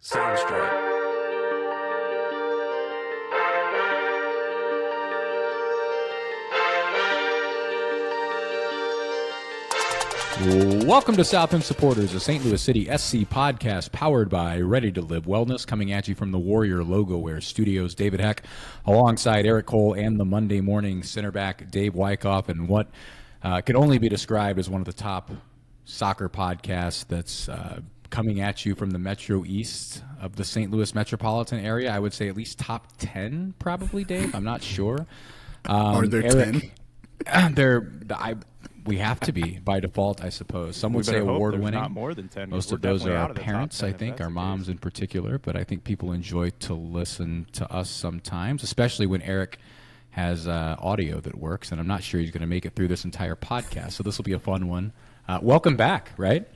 Soundstripe. Welcome to South End Supporters, a St. Louis City SC podcast powered by Ready to Live Wellness, coming at you from the Warrior Logo Wear Studios. David Heck alongside Eric Cole and the Monday morning center back Dave Wyckoff, and what could only be described as one of the top soccer podcasts that's coming at you from the Metro East of the St. Louis metropolitan area. I would say at least top 10, probably, Dave. I'm not sure. Are there Eric, 10? We have to be by default, I suppose. Some would say award-winning. Not more than 10. Most of those are our parents, I think, our moms in particular. But I think people enjoy to listen to us sometimes, especially when Eric has audio that works. And I'm not sure he's going to make it through this entire podcast. So this will be a fun one. Welcome back, right?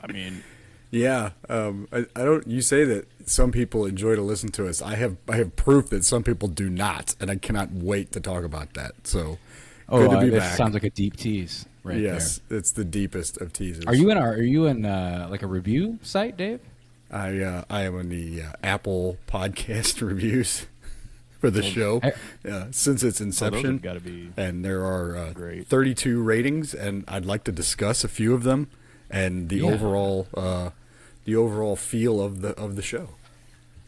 I mean, yeah. I don't. You say that some people enjoy to listen to us. I have proof that some people do not, and I cannot wait to talk about that. So. Good to be back. Sounds like a deep tease, right? Yes, there. It's the deepest of teasers. Are you in like a review site, Dave? I am in the Apple podcast reviews for the show since its inception. Got to be, and there are great. 32 ratings, and I'd like to discuss a few of them and the overall feel of the show.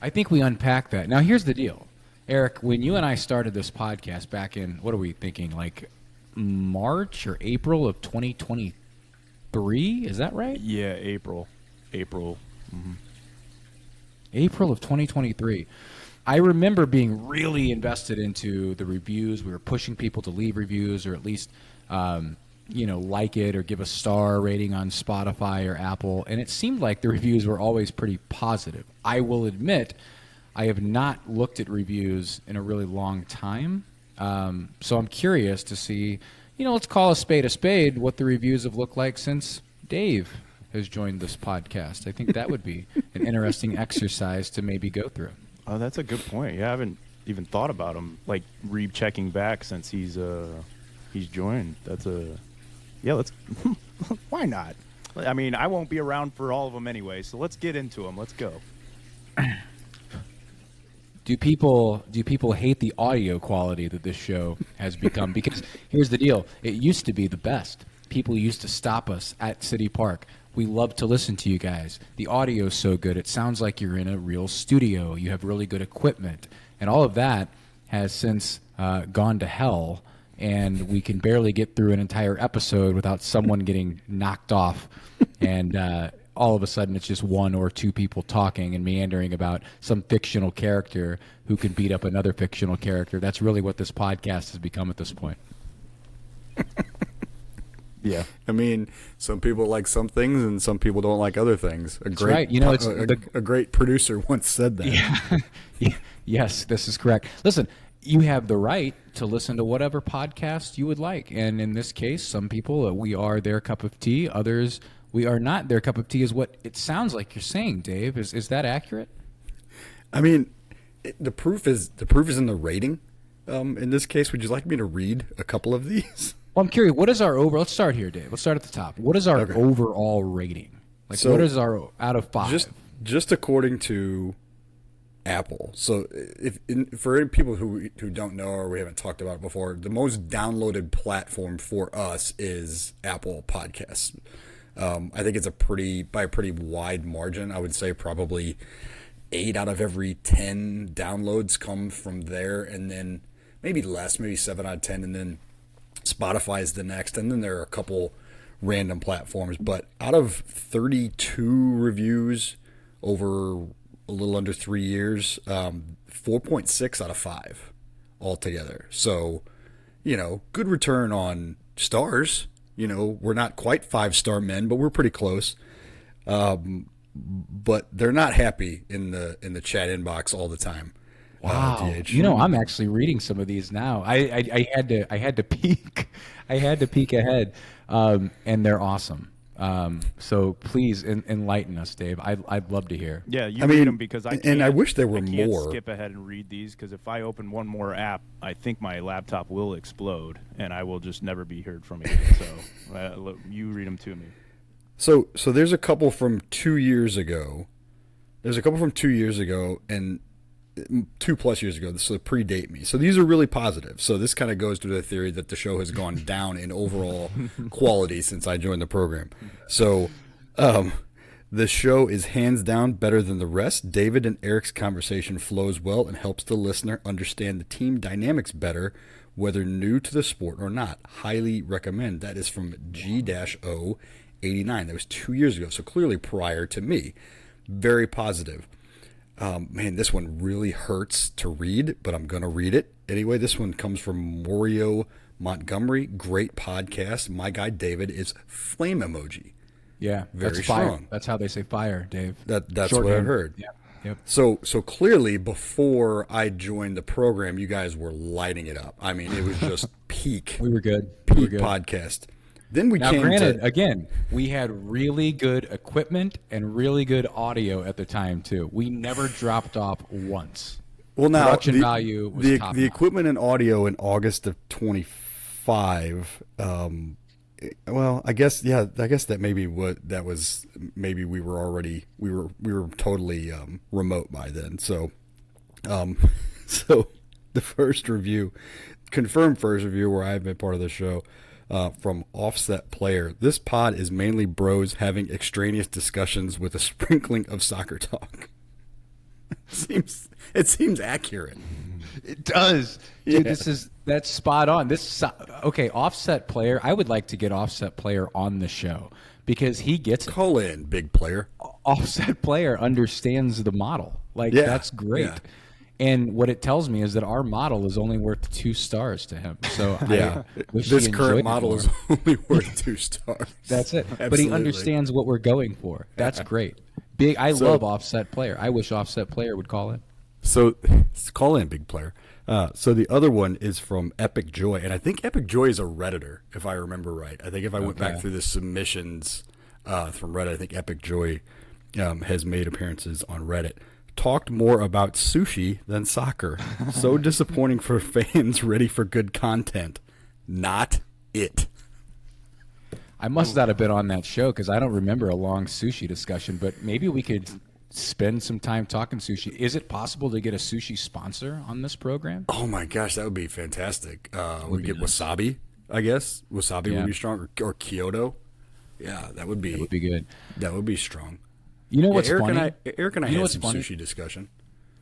I think we unpack that. Now, here's the deal. Eric, when you and I started this podcast back in, what are we thinking, like March or April of 2023? Is that right? Yeah, April. Mm-hmm. April of 2023. I remember being really invested into the reviews. We were pushing people to leave reviews or at least, like it or give a star rating on Spotify or Apple. And it seemed like the reviews were always pretty positive. I will admit I have not looked at reviews in a really long time. So I'm curious to see, let's call a spade, what the reviews have looked like since Dave has joined this podcast. I think that would be an interesting exercise to maybe go through. Oh, that's a good point. Yeah, I haven't even thought about him, like re-checking back since he's joined. Let's why not? I mean, I won't be around for all of them anyway, so let's get into them. Let's go. Do people hate the audio quality that this show has become? Because here's the deal. It used to be the best. People used to stop us at City Park. We love to listen to you guys. The audio's so good. It sounds like you're in a real studio. You have really good equipment. And all of that has since gone to hell, and we can barely get through an entire episode without someone getting knocked off. And all of a sudden it's just one or two people talking and meandering about some fictional character who can beat up another fictional character. That's really what this podcast has become at this point. Yeah. I mean, some people like some things and some people don't like other things. That's right. It's a great producer once said that. Yeah. Yes, this is correct. Listen, you have the right to listen to whatever podcast you would like. And in this case, some people, we are their cup of tea. Others, we are not their cup of tea, is what it sounds like you're saying, Dave. Is that accurate? I mean, the proof is in the rating. In this case, would you like me to read a couple of these? Well, I'm curious. What is our let's start here, Dave. Let's start at the top. What is our overall rating? What is our out of 5? Just according to Apple. So for any people who don't know or we haven't talked about it before, the most downloaded platform for us is Apple Podcasts. I think it's by a pretty wide margin. I would say probably 8 out of every 10 downloads come from there, and then maybe less, maybe 7 out of 10, and then Spotify is the next, and then there are a couple random platforms. But out of 32 reviews over a little under 3 years, 4.6 out of 5 altogether. So, good return on stars. We're not quite 5-star men, but we're pretty close. But they're not happy in the chat inbox all the time. Wow. I'm actually reading some of these now. I had to peek. I had to peek ahead, and they're awesome. So please enlighten us, Dave. I'd love to hear. Yeah, read them because I can't. And I wish there were can't more. Skip ahead and read these because if I open one more app, I think my laptop will explode and I will just never be heard from again. So you read them to me. So there's a couple from 2 years ago. There's a couple from 2 years ago and 2+ years ago, so they predate me. So these are really positive. So this kind of goes to the theory that the show has gone down in overall quality since I joined the program. So the show is hands down better than the rest. David and Eric's conversation flows well and helps the listener understand the team dynamics better, whether new to the sport or not. Highly recommend. That is from G-O89. That was 2 years ago, so clearly prior to me. Very positive. Man, this one really hurts to read, but I'm going to read it. Anyway, this one comes from Morio Montgomery. Great podcast. My guy David is flame emoji. Yeah, Very that's fire. strong. That's how they say fire, Dave. That's what I Shorthand. heard. Yeah. Yep. So clearly before I joined the program, you guys were lighting it up. I mean, it was just peak We were good. We were peak good. podcast. Then we Now, came granted, to again, we had really good equipment and really good audio at the time too. We never dropped off once. well now production value was the top-notch. equipment and audio in August of 25. Well, I guess that maybe maybe we were totally remote by then. So so the first review, confirmed first review where I've been part of the show, from Offset Player. This pod is mainly bros having extraneous discussions with a sprinkling of soccer talk. It seems accurate. It does. Dude, Yeah. that's spot on. Okay, Offset Player. I would like to get Offset Player on the show because he gets it. Call in, big player. Offset Player understands the model. Like Yeah, that's great. yeah. And what it tells me is that our model is only worth 2 stars to him. So Yeah, I wish this he enjoyed current it model more. is only worth 2 stars. That's it. But he Absolutely. understands what we're going for. That's great. I love Offset Player. I wish Offset Player would call in. So call in, big player. So the other one is from Epic Joy, and I think Epic Joy is a Redditor, if I remember right. I think if I went back Okay. through the submissions from Reddit, I think Epic Joy has made appearances on Reddit. Talked more about sushi than soccer. So disappointing for fans ready for good content. Not it. I must not have been on that show because I don't remember a long sushi discussion, but maybe we could spend some time talking sushi. Is it possible to get a sushi sponsor on this program? Oh my gosh, that would be fantastic. We be get nice. wasabi, I guess. Wasabi Yeah. would be strong, or Kyoto. Yeah, that would be It would be good. strong. You know Yeah, what's Eric funny? Eric and I You know had what's some funny? sushi discussion.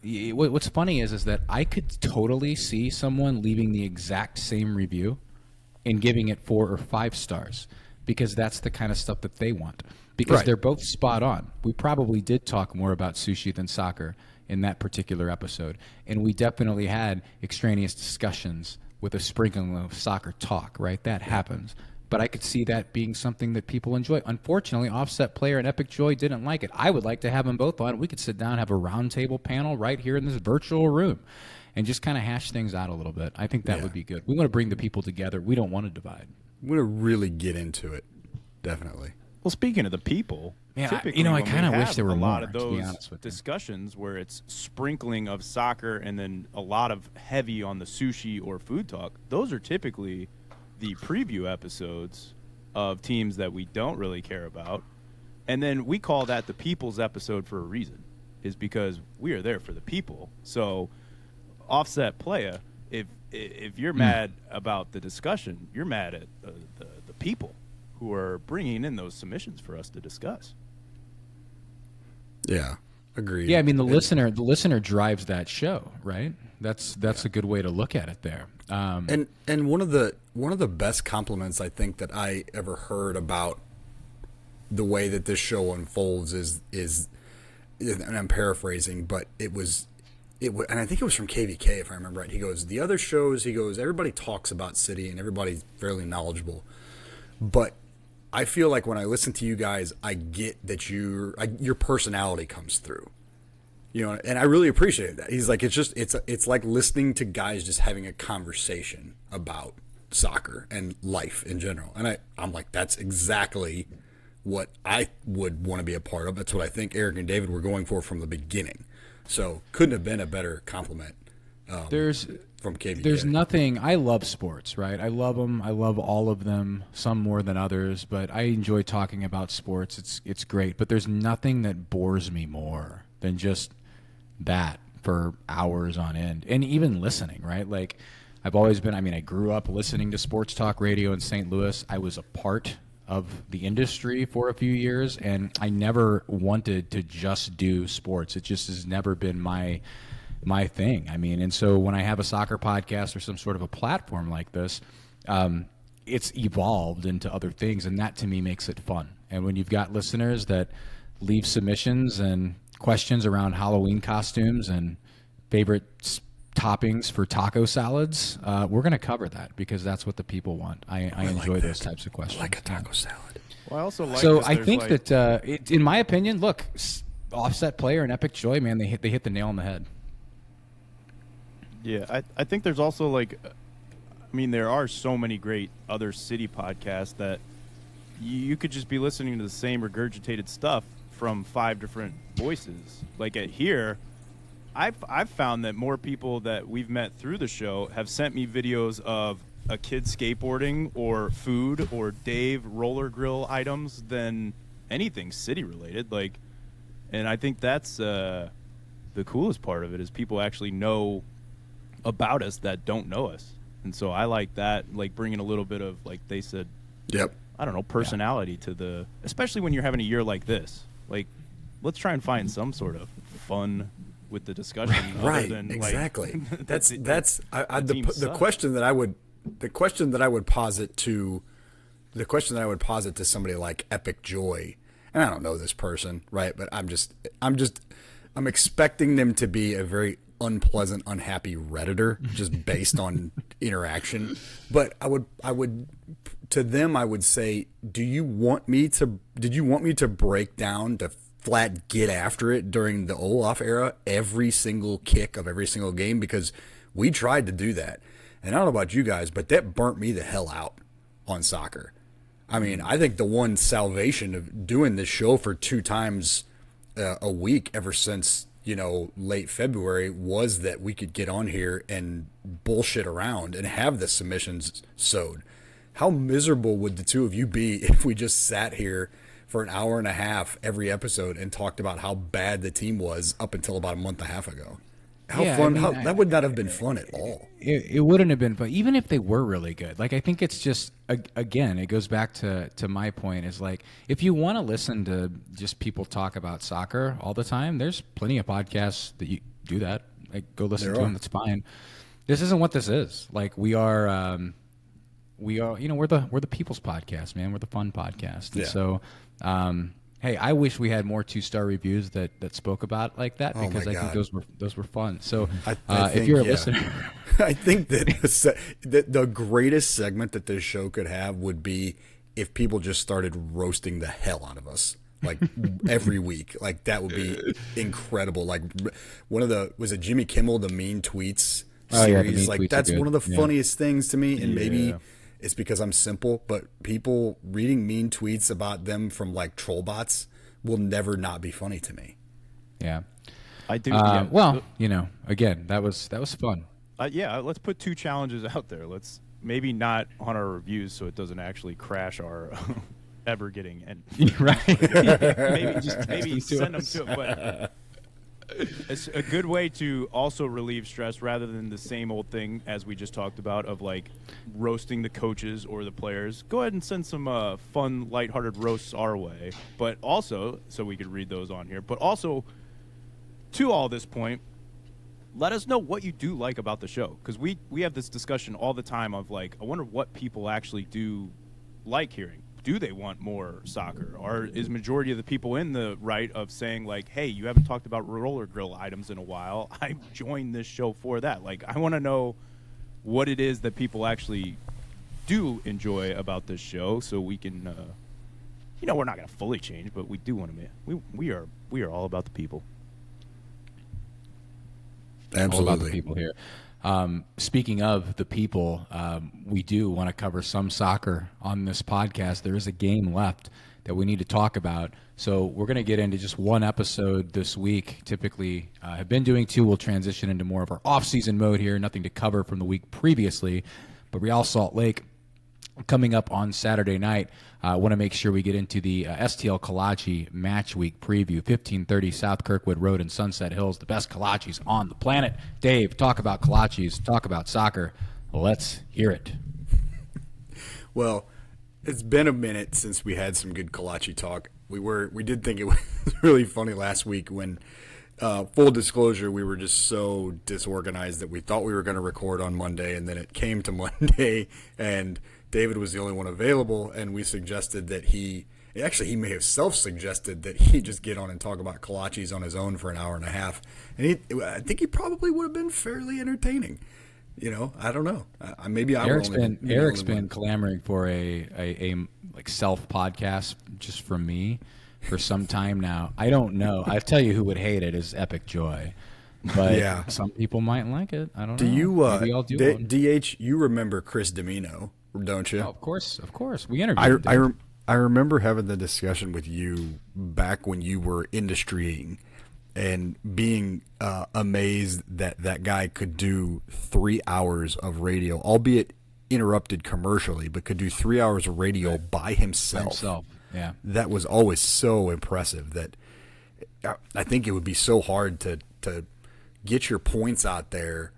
What's funny is that I could totally see someone leaving the exact same review and giving it 4 or 5 stars because that's the kind of stuff that they want. Because Right. they're both spot on. We probably did talk more about sushi than soccer in that particular episode, and we definitely had extraneous discussions with a sprinkling of soccer talk. Right, that happens. But I could see that being something that people enjoy. Unfortunately, Offset Player and Epic Joy didn't like it. I would like to have them both on. We could sit down and have a roundtable panel right here in this virtual room and just kind of hash things out a little bit. I think that Yeah. would be good. We want to bring the people together. We don't want to divide. I'm gonna really get into it. Definitely. Well, speaking of the people, Man, typically I when we kinda wish have there were a lot more, of to be those honest with you. discussions where it's sprinkling of soccer and then a lot of heavy on the sushi or food talk. Those are typically the preview episodes of teams that we don't really care about, and then we call that the people's episode for a reason, is because we are there for the people. So, Offset Playa, if you're mad about the discussion, you're mad at the people who are bringing in those submissions for us to discuss. Yeah. Agreed. Yeah, I mean the listener drives that show, right? That's a good way to look at it there. And one of the best compliments I think that I ever heard about the way that this show unfolds is and I'm paraphrasing, but it was and I think it was from KVK if I remember right. He goes, the other shows, everybody talks about City and everybody's fairly knowledgeable, but I feel like when I listen to you guys, I get that your personality comes through. You know, and I really appreciate that. He's like, it's like listening to guys just having a conversation about soccer and life in general. And I'm like, that's exactly what I would want to be a part of. That's what I think Eric and David were going for from the beginning. So couldn't have been a better compliment There's from KVK. There's nothing. I love sports, right? I love them. I love all of them. Some more than others, but I enjoy talking about sports. It's great. But there's nothing that bores me more than just that for hours on end, and even listening, right? Like, I've always been, I mean, I grew up listening to sports talk radio in St. Louis. I was a part of the industry for a few years, and I never wanted to just do sports. It just has never been my thing. I mean, and so when I have a soccer podcast or some sort of a platform like this, it's evolved into other things, and that to me makes it fun. And when you've got listeners that leave submissions and questions around Halloween costumes and favorite toppings for taco salads, we're going to cover that because that's what the people want. I enjoy those types of questions. I like a taco salad. Well, I also like So this, I there's think like, that, in my opinion, look, Offset Player and Epic Joy, man, they hit the nail on the head. Yeah, I think there's also like, I mean, there are so many great other city podcasts that you could just be listening to the same regurgitated stuff from 5 different voices. Like at here, I've found that more people that we've met through the show have sent me videos of a kid skateboarding or food or Dave roller grill items than anything city related. Like, and I think that's the coolest part of it is people actually know about us that don't know us. And so I like that, like bringing a little bit of, like they said, Yep. I don't know, personality to the, especially when you're having a year like this. Like, let's try and find some sort of fun with the discussion. Right. Other than, Exactly. Like, that's the team the sucks. question that I would posit to somebody like Epic Joy, and I don't know this person, right? But I'm expecting them to be a very unpleasant, unhappy Redditor just based on interaction. But I would to them I would say, did you want me to break down to flat get after it during the Olaf era every single kick of every single game? Because we tried to do that. And I don't know about you guys, but that burnt me the hell out on soccer. I mean, I think the one salvation of doing this show for 2 times a week ever since, late February was that we could get on here and bullshit around and have the submissions sewed. How miserable would the two of you be if we just sat here for an hour and a half every episode and talked about how bad the team was up until about a month and a half ago? That would not have been fun at all. It wouldn't have been fun, even if they were really good. Like, I think it's just, again, it goes back to my point is like, if you want to listen to just people talk about soccer all the time, there's plenty of podcasts that you do that. Like, go listen to them. That's fine. This isn't what this is. Like, we're the people's podcast, man. We're the fun podcast. And so, hey, I wish we had more 2-star reviews that spoke about like that because I think those were fun. So if you're a listener, I think that the greatest segment that this show could have would be if people just started roasting the hell out of us like every week. Like that would be incredible. Like was it Jimmy Kimmel, the Mean Tweets series? Like that's one of the funniest things to me, and maybe it's because I'm simple, but people reading mean tweets about them from like troll bots will never not be funny to me. Yeah, I do. Well, again, that was fun. Let's put 2 challenges out there. Let's maybe not on our reviews so it doesn't actually crash our ever getting and right. maybe send them to it, but it's a good way to also relieve stress rather than the same old thing as we just talked about of like roasting the coaches or the players. Go ahead and send some fun, lighthearted roasts our way, but also so we could read those on here. But also, to all this point, let us know what you do like about the show, because we have this discussion all the time of like, I wonder what people actually do like hearing. Do they want more soccer? Or is majority of the people in the right of saying like, hey, you haven't talked about roller grill items in a while. I joined this show for that. Like, I want to know what it is that people actually do enjoy about this show so we can, we're not going to fully change, but we do want to, we are all about the people. Absolutely. All about the people here. Speaking of the people, we do want to cover some soccer on this podcast. There is a game left that we need to talk about. So we're going to get into just one episode this week. Typically have been doing 2. We'll transition into more of our off-season mode here. Nothing to cover from the week previously. But Real Salt Lake coming up on Saturday night. I want to make sure we get into the STL Kolache Match Week preview. 1530 South Kirkwood Road in Sunset Hills, the best kolaches on the planet. Dave, talk about kolaches, talk about soccer. Let's hear it. Well, it's been a minute since we had some good kolache talk. We did think it was really funny last week when, full disclosure, we were just so disorganized that we thought we were going to record on Monday, and then it came to Monday, and David was the only one available, and we suggested that he may have self-suggested that he just get on and talk about kolaches on his own for an hour and a half, and I think he probably would have been fairly entertaining. I don't know. Maybe Eric's been clamoring for a like self podcast just from me for some time now. I don't know. I tell you who would hate it is Epic Joy, but yeah. Some people might like it. I don't know. Do you, Maybe I'll do one. DH? You remember Chris Domino, don't you? Oh, of course. We interviewed him. I remember having the discussion with you back when you were industrying and being amazed that that guy could do 3 hours of radio, albeit interrupted commercially, but could do 3 hours of radio by himself. Yeah. That was always so impressive that I think it would be so hard to get your points out there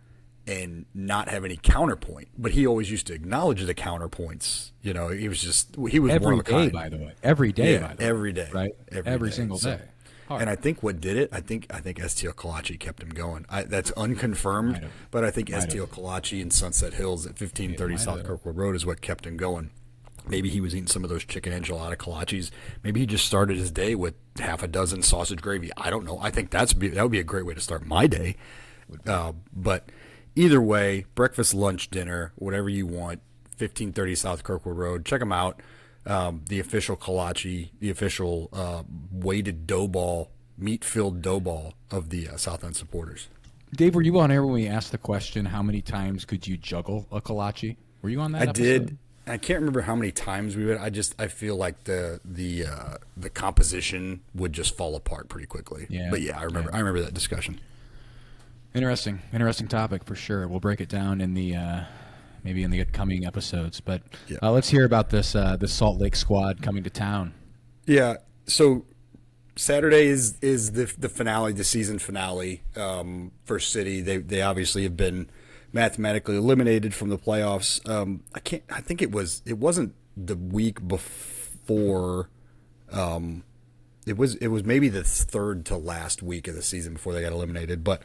and not have any counterpoint. But he always used to acknowledge the counterpoints. He was Every one of a kind. by the way. Every day, Yeah, by the way. every day. Right? Every single day. Hard. And I think what did it, I think STL Kolache kept him going. That's unconfirmed, but I think STL Kolache in Sunset Hills at 1530 South Kirkwood Road is what kept him going. Maybe he was eating some of those chicken enchilada kolaches. Maybe he just started his day with half a dozen sausage gravy. I don't know. I think that would be a great way to start my day. But either way, breakfast, lunch, dinner, whatever you want, 1530 South Kirkwood Road. Check them out. The official kolache, the official weighted dough ball, meat-filled dough ball of the South End supporters. Dave, were you on air when we asked the question, how many times could you juggle a kolache? Were you on that episode? Did. I can't remember how many times we would. I feel like the composition would just fall apart pretty quickly. Yeah. But yeah, I remember that discussion. Interesting topic for sure. We'll break it down in the maybe in the upcoming episodes. But Yeah. Let's hear about this Salt Lake squad coming to town. Yeah. So Saturday is the finale, the season finale for City. They obviously have been mathematically eliminated from the playoffs. I think it wasn't the week before. It was maybe the third to last week of the season before they got eliminated. But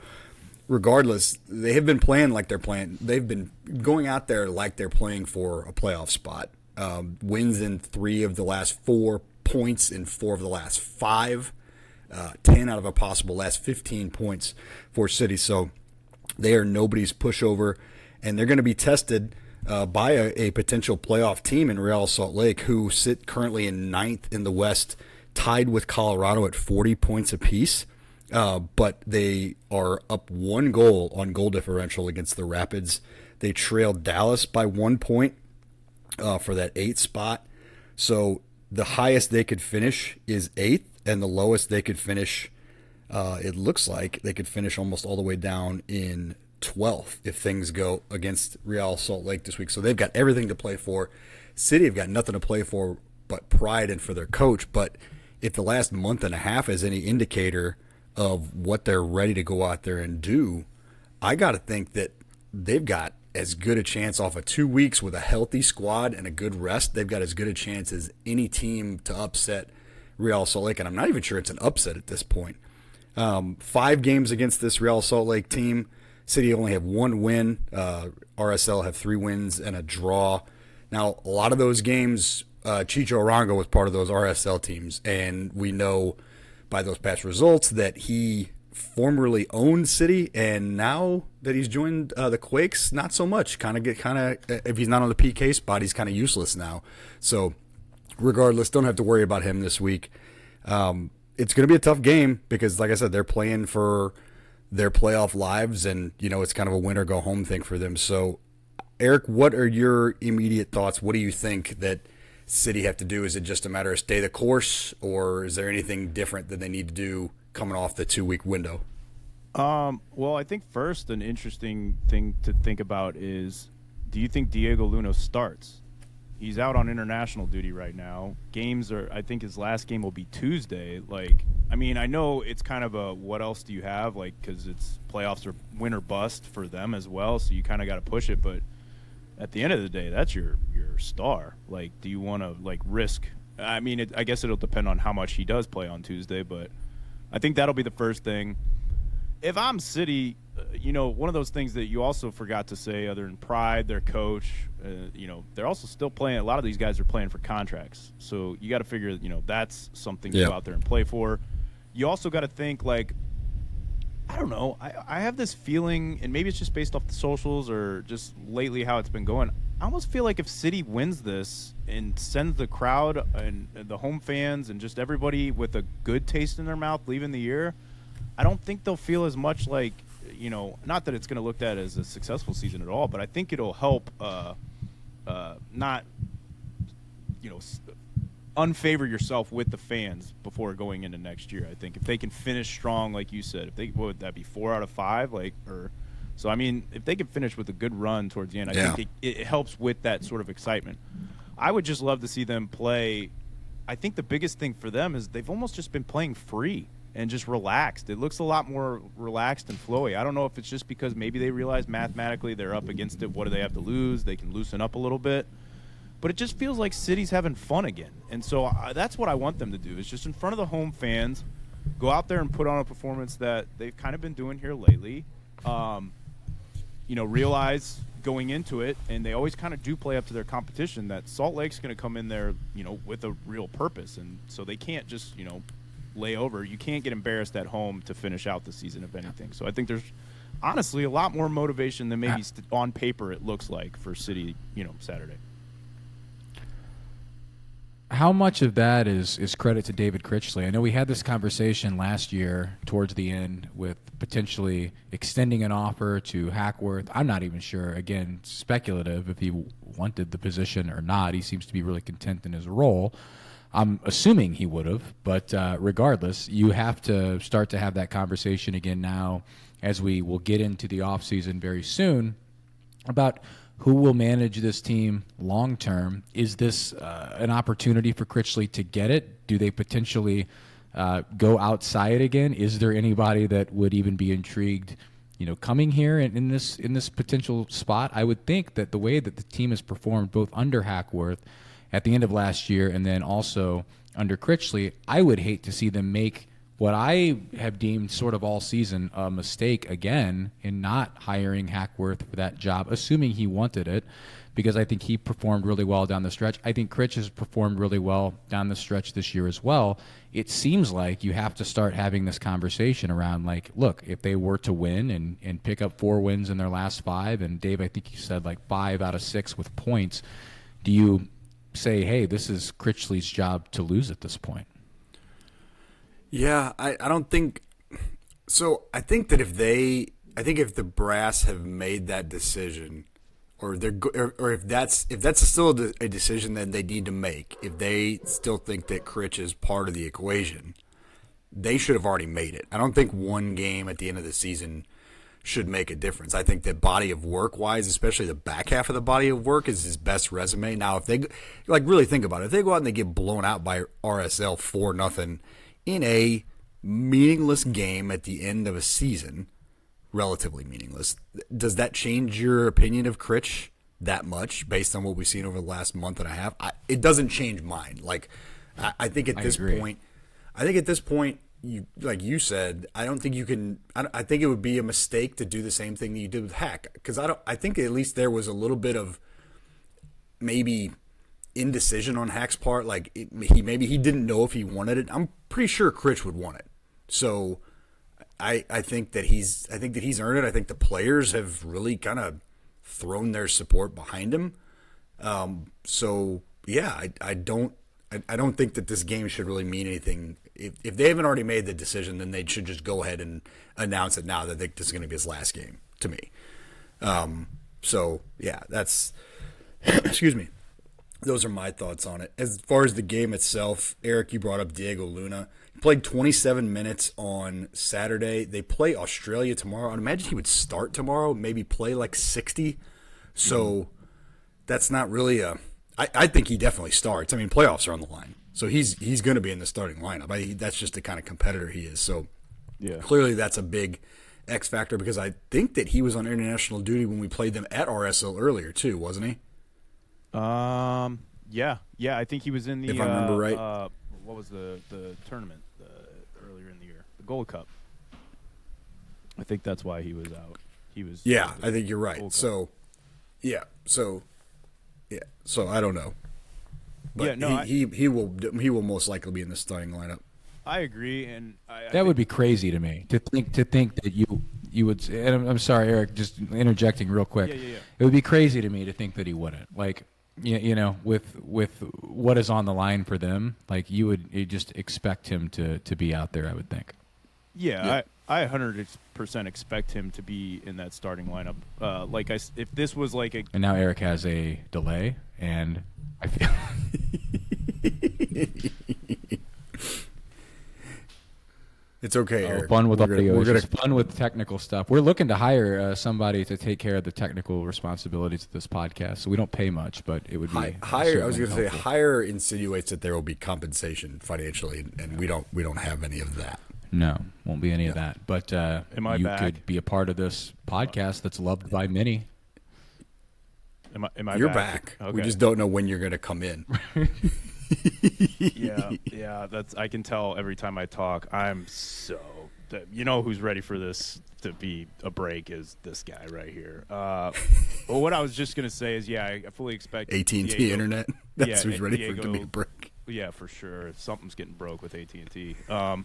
regardless, they have been playing like they're playing. They've been going out there like they're playing for a playoff spot. Wins in 3 of the last 4, points in 4 of the last 5, 10 out of a possible last 15 points for City. So they are nobody's pushover, and they're going to be tested by a potential playoff team in Real Salt Lake, who sit currently in 9th in the West, tied with Colorado at 40 points apiece. But they are up 1 goal on goal differential against the Rapids. They trailed Dallas by 1 point for that 8th spot. So the highest they could finish is 8th, and the lowest they could finish, it looks like they could finish almost all the way down in 12th if things go against Real Salt Lake this week. So they've got everything to play for. City have got nothing to play for but pride and for their coach. But if the last month and a half is any indicator of what they're ready to go out there and do, I got to think that they've got as good a chance off of 2 weeks with a healthy squad and a good rest. They've got as good a chance as any team to upset Real Salt Lake, and I'm not even sure it's an upset at this point. 5 games against this Real Salt Lake team. City only have 1 win. RSL have 3 wins and a draw. Now, a lot of those games, Chicho Arango was part of those RSL teams, and we know by those past results that he formerly owned City, and now that he's joined the Quakes, not so much. If he's not on the PK spot, he's kind of useless now. So, regardless, don't have to worry about him this week. It's going to be a tough game because, like I said, they're playing for their playoff lives, and it's kind of a win or go home thing for them. So, Eric, what are your immediate thoughts? What do you think that City have to do? Is it just a matter of stay the course, or is there anything different that they need to do coming off the 2-week window? Well, I think first an interesting thing to think about is, do you think Diego Luna starts? He's out on international duty right now. I think his last game will be Tuesday. Like, I mean, I know it's kind of a what else do you have? Like, because it's playoffs are win or bust for them as well. So you kind of got to push it. But at the end of the day, that's your star. Like, do you want to like risk? I mean, I guess it'll depend on how much he does play on Tuesday, but I think that'll be the first thing. If I'm City, one of those things that you also forgot to say, other than pride, their coach, they're also still playing. A lot of these guys are playing for contracts, so you got to figure, that's something to go out there and play for. You also got to think like, I don't know. I have this feeling, and maybe it's just based off the socials or just lately how it's been going. I almost feel like if City wins this and sends the crowd and the home fans and just everybody with a good taste in their mouth leaving the year, I don't think they'll feel as much like, not that it's going to look at as a successful season at all, but I think it'll help not, unfavor yourself with the fans before going into next year. I think if they can finish strong, like you said, what would that be, 4 out of 5? So, I mean, if they can finish with a good run towards the end, I think it helps with that sort of excitement. I would just love to see them play. I think the biggest thing for them is they've almost just been playing free and just relaxed. It looks a lot more relaxed and flowy. I don't know if it's just because maybe they realize mathematically they're up against it. What do they have to lose? They can loosen up a little bit. But it just feels like City's having fun again. And so that's what I want them to do, is just in front of the home fans, go out there and put on a performance that they've kind of been doing here lately. Realize going into it, and they always kind of do play up to their competition, that Salt Lake's going to come in there, with a real purpose. And so they can't just, lay over. You can't get embarrassed at home to finish out the season, if anything. So I think there's honestly a lot more motivation than maybe on paper it looks like for City, Saturday. How much of that is credit to David Critchley? I know we had this conversation last year towards the end with potentially extending an offer to Hackworth. I'm not even sure, again, speculative, if he wanted the position or not. He seems to be really content in his role. I'm assuming he would have, but regardless, you have to start to have that conversation again now, as we will get into the offseason very soon, about who will manage this team long term. Is this an opportunity for Critchley to get it? Do they potentially go outside again? Is there anybody that would even be intrigued, coming here in this potential spot? I would think that the way that the team has performed both under Hackworth at the end of last year and then also under Critchley, I would hate to see them make what I have deemed sort of all season a mistake again in not hiring Hackworth for that job, assuming he wanted it, because I think he performed really well down the stretch. I think Critch has performed really well down the stretch this year as well. It seems like you have to start having this conversation around, like, look, if they were to win and pick up 4 wins in their last 5, and Dave, I think you said like 5 out of 6 with points, do you say, hey, this is Critchley's job to lose at this point? Yeah, I don't think so. I think that if the brass have made that decision, or if that's still a decision that they need to make, if they still think that Critch is part of the equation, they should have already made it. I don't think one game at the end of the season should make a difference. I think that body of work wise, especially the back half of the body of work, is his best resume. Now, if they really think about it, if they go out and they get blown out by RSL 4-0 in a meaningless game at the end of a season, relatively meaningless, does that change your opinion of Critch that much based on what we've seen over the last month and a half? It doesn't change mine. I think at this point, like you said, I don't think you can. I think it would be a mistake to do the same thing that you did with Hack, because I think at least there was a little bit of maybe indecision on Hack's part. Like maybe he didn't know if he wanted it. I'm pretty sure Critch would want it. So I think that he's earned it. I think the players have really kind of thrown their support behind him. So yeah, I don't think that this game should really mean anything. If they haven't already made the decision, then they should just go ahead and announce it now that this is going to be his last game, to me. So yeah, that's excuse me. Those are my thoughts on it. As far as the game itself, Eric, you brought up Diego Luna. He played 27 minutes on Saturday. They play Australia tomorrow. I'd imagine he would start tomorrow, maybe play like 60. So that's not really a I think he definitely starts. I mean, playoffs are on the line, so he's going to be in the starting lineup. That's just the kind of competitor he is. So Yeah. clearly, that's a big X factor because I think that he was on international duty when we played them at RSL earlier too, wasn't he? Yeah. I think he was in the. If I remember right. What was the tournament earlier in the year? The Gold Cup. I think that's why he was out. He was. Yeah, I think you're right. Gold Cup. So, so I don't know, but Yeah, no, he will most likely be in the starting lineup. I agree, and I That would be crazy to me to think that you would. And I'm sorry, Eric, just interjecting real quick. Yeah. It would be crazy to me to think that he wouldn't. Like, you know, with what is on the line for them, like you'd just expect him to be out there. I would think. Yeah, I 100% expect him to be in that starting lineup. If this was like a And now Eric has a delay, and I feel. It's okay, Eric. Fun with audio. We're gonna Fun with technical stuff. We're looking to hire somebody to take care of the technical responsibilities of this podcast. So we don't pay much, but it would be hire. I was going to say helpful. hire insinuates that there will be compensation financially, and we don't have any of that. No, won't be any of that. But Am I you back? could be a part of this podcast that's loved by many. am I You're back? back. Okay. We just don't know when you're going to come in. yeah. That's I can tell every time I talk. I'm so you know who's ready for this to be a break is this guy right here. Well, what I was just gonna say is, I fully expect AT&T Diego- internet. That's Yeah, who's ready for it to be Diego- a break. Yeah, for sure. Something's getting broke with AT&T. I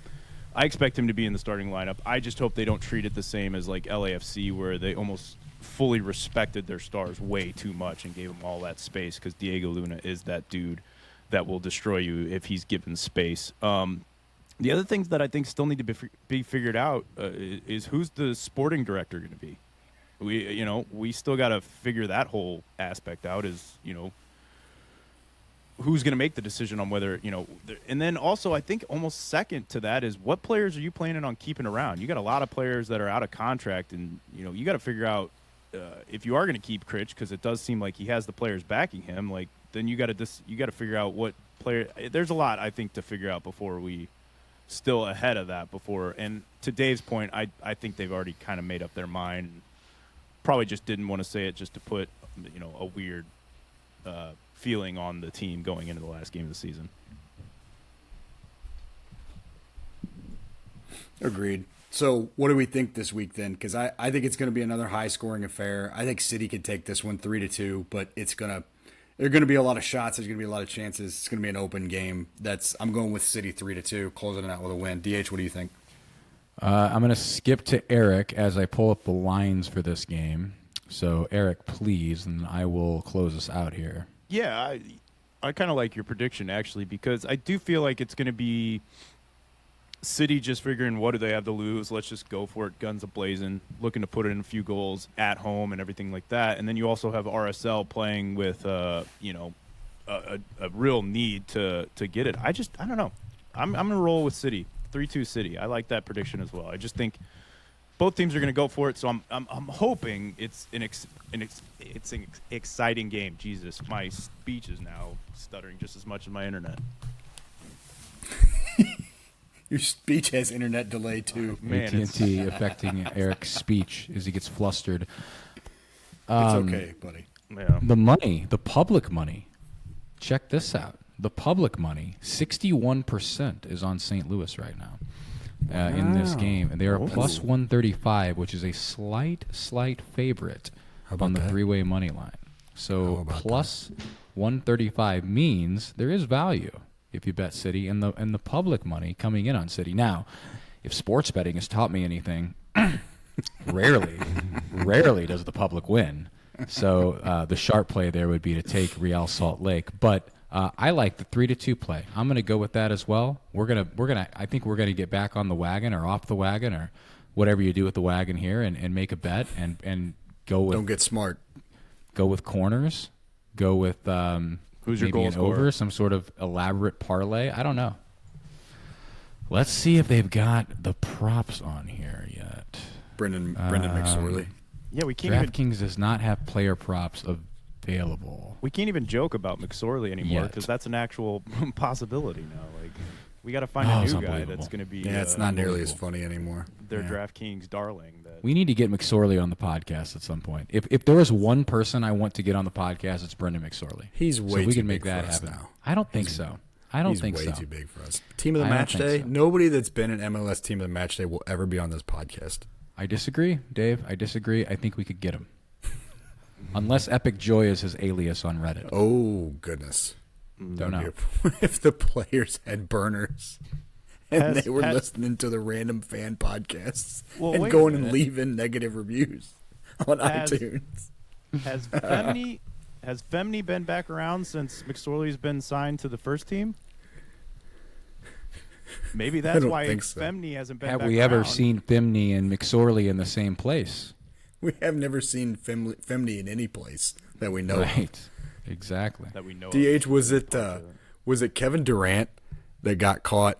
expect him to be in the starting lineup. I just hope they don't treat it the same as like LAFC, where they almost fully respected their stars way too much and gave them all that space, because Diego Luna is that dude that will destroy you if he's given space. The other things that I think still need to be figured out is who's the sporting director going to be. We still got to figure that whole aspect out. Who's going to make the decision on whether, and then also I think almost second to that is what players are you planning on keeping around? You got a lot of players that are out of contract, and, you got to figure out if you are going to keep Critch, because it does seem like he has the players backing him, like then you got to figure out what player. There's a lot, I think, to figure out before we still ahead of that before. And to Dave's point, I think they've already kind of made up their mind. Probably just didn't want to say it just to put, a weird feeling on the team going into the last game of the season. Agreed. So what do we think this week then? Because I think it's going to be another high-scoring affair. I think City could take this one 3-2, but there are going to be a lot of shots. There's going to be a lot of chances. It's going to be an open game. I'm going with City 3-2, closing it out with a win. DH, what do you think? I'm going to skip to Eric as I pull up the lines for this game. So Eric, please, and I will close us out here. Yeah, I kind of like your prediction, actually, because I do feel like it's going to be City just figuring, what do they have to lose? Let's just go for it, guns a-blazing, looking to put in a few goals at home and everything like that. And then you also have RSL playing with, a real need to get it. I don't know. I'm going to roll with City, 3-2 City. I like that prediction as well. I just think both teams are going to go for it, so I'm hoping it's an exciting game. Jesus, my speech is now stuttering just as much as my internet. Your speech has internet delay too. Man, AT&T affecting Eric's speech as he gets flustered. It's okay, buddy. Yeah. The money, the public money. Check this out. The public money, 61% is on St. Louis right now in this game. And they are plus 135, which is a slight favorite on the three-way money line. So plus 135 means there is value if you bet City, and the public money coming in on City. Now, if sports betting has taught me anything, rarely does the public win. So the sharp play there would be to take Real Salt Lake. But I like the 3-2 play. I'm going to go with that as well. I think we're gonna get back on the wagon or off the wagon or whatever you do with the wagon here and make a bet and go with. Don't get smart. Go with corners. Go with Who's your maybe goal an scorer? over, some sort of elaborate parlay. I don't know. Let's see if they've got the props on here yet. Brendan McSorley. Yeah, we can't even. DraftKings does not have player props available. We can't even joke about McSorley anymore Yet. because that's an actual possibility now. Like, we got to find Oh, a it's new guy unbelievable. that's going to be. Yeah, it's not nearly as unbelievable. funny anymore. Their Yeah. DraftKings darling. That We need to get McSorley on the podcast at some point. If there is one person I want to get on the podcast, it's Brendan McSorley. He's way so we too can make big that for us happen. now. I don't think so. I don't He's think way so. too big for us. Team of the I don't match think day. so. Nobody that's been an MLS team of the match day will ever be on this podcast. I disagree, Dave. I disagree. I think we could get him. Unless Epic Joy is his alias on Reddit. Oh goodness! Don't know. If the players had burners and Has- they were has- listening to the random fan podcasts Well, and wait a going and minute. leaving negative reviews on Has- iTunes. has Femney been back around since McSorley's been signed to the first team? Maybe that's don't why think so. Femney hasn't been. Have back we ever around. seen Fimney and McSorley in the same place? We have never seen Femney in any place that we know. of. Right. Exactly. that we know? DH, of? was it Kevin Durant that got caught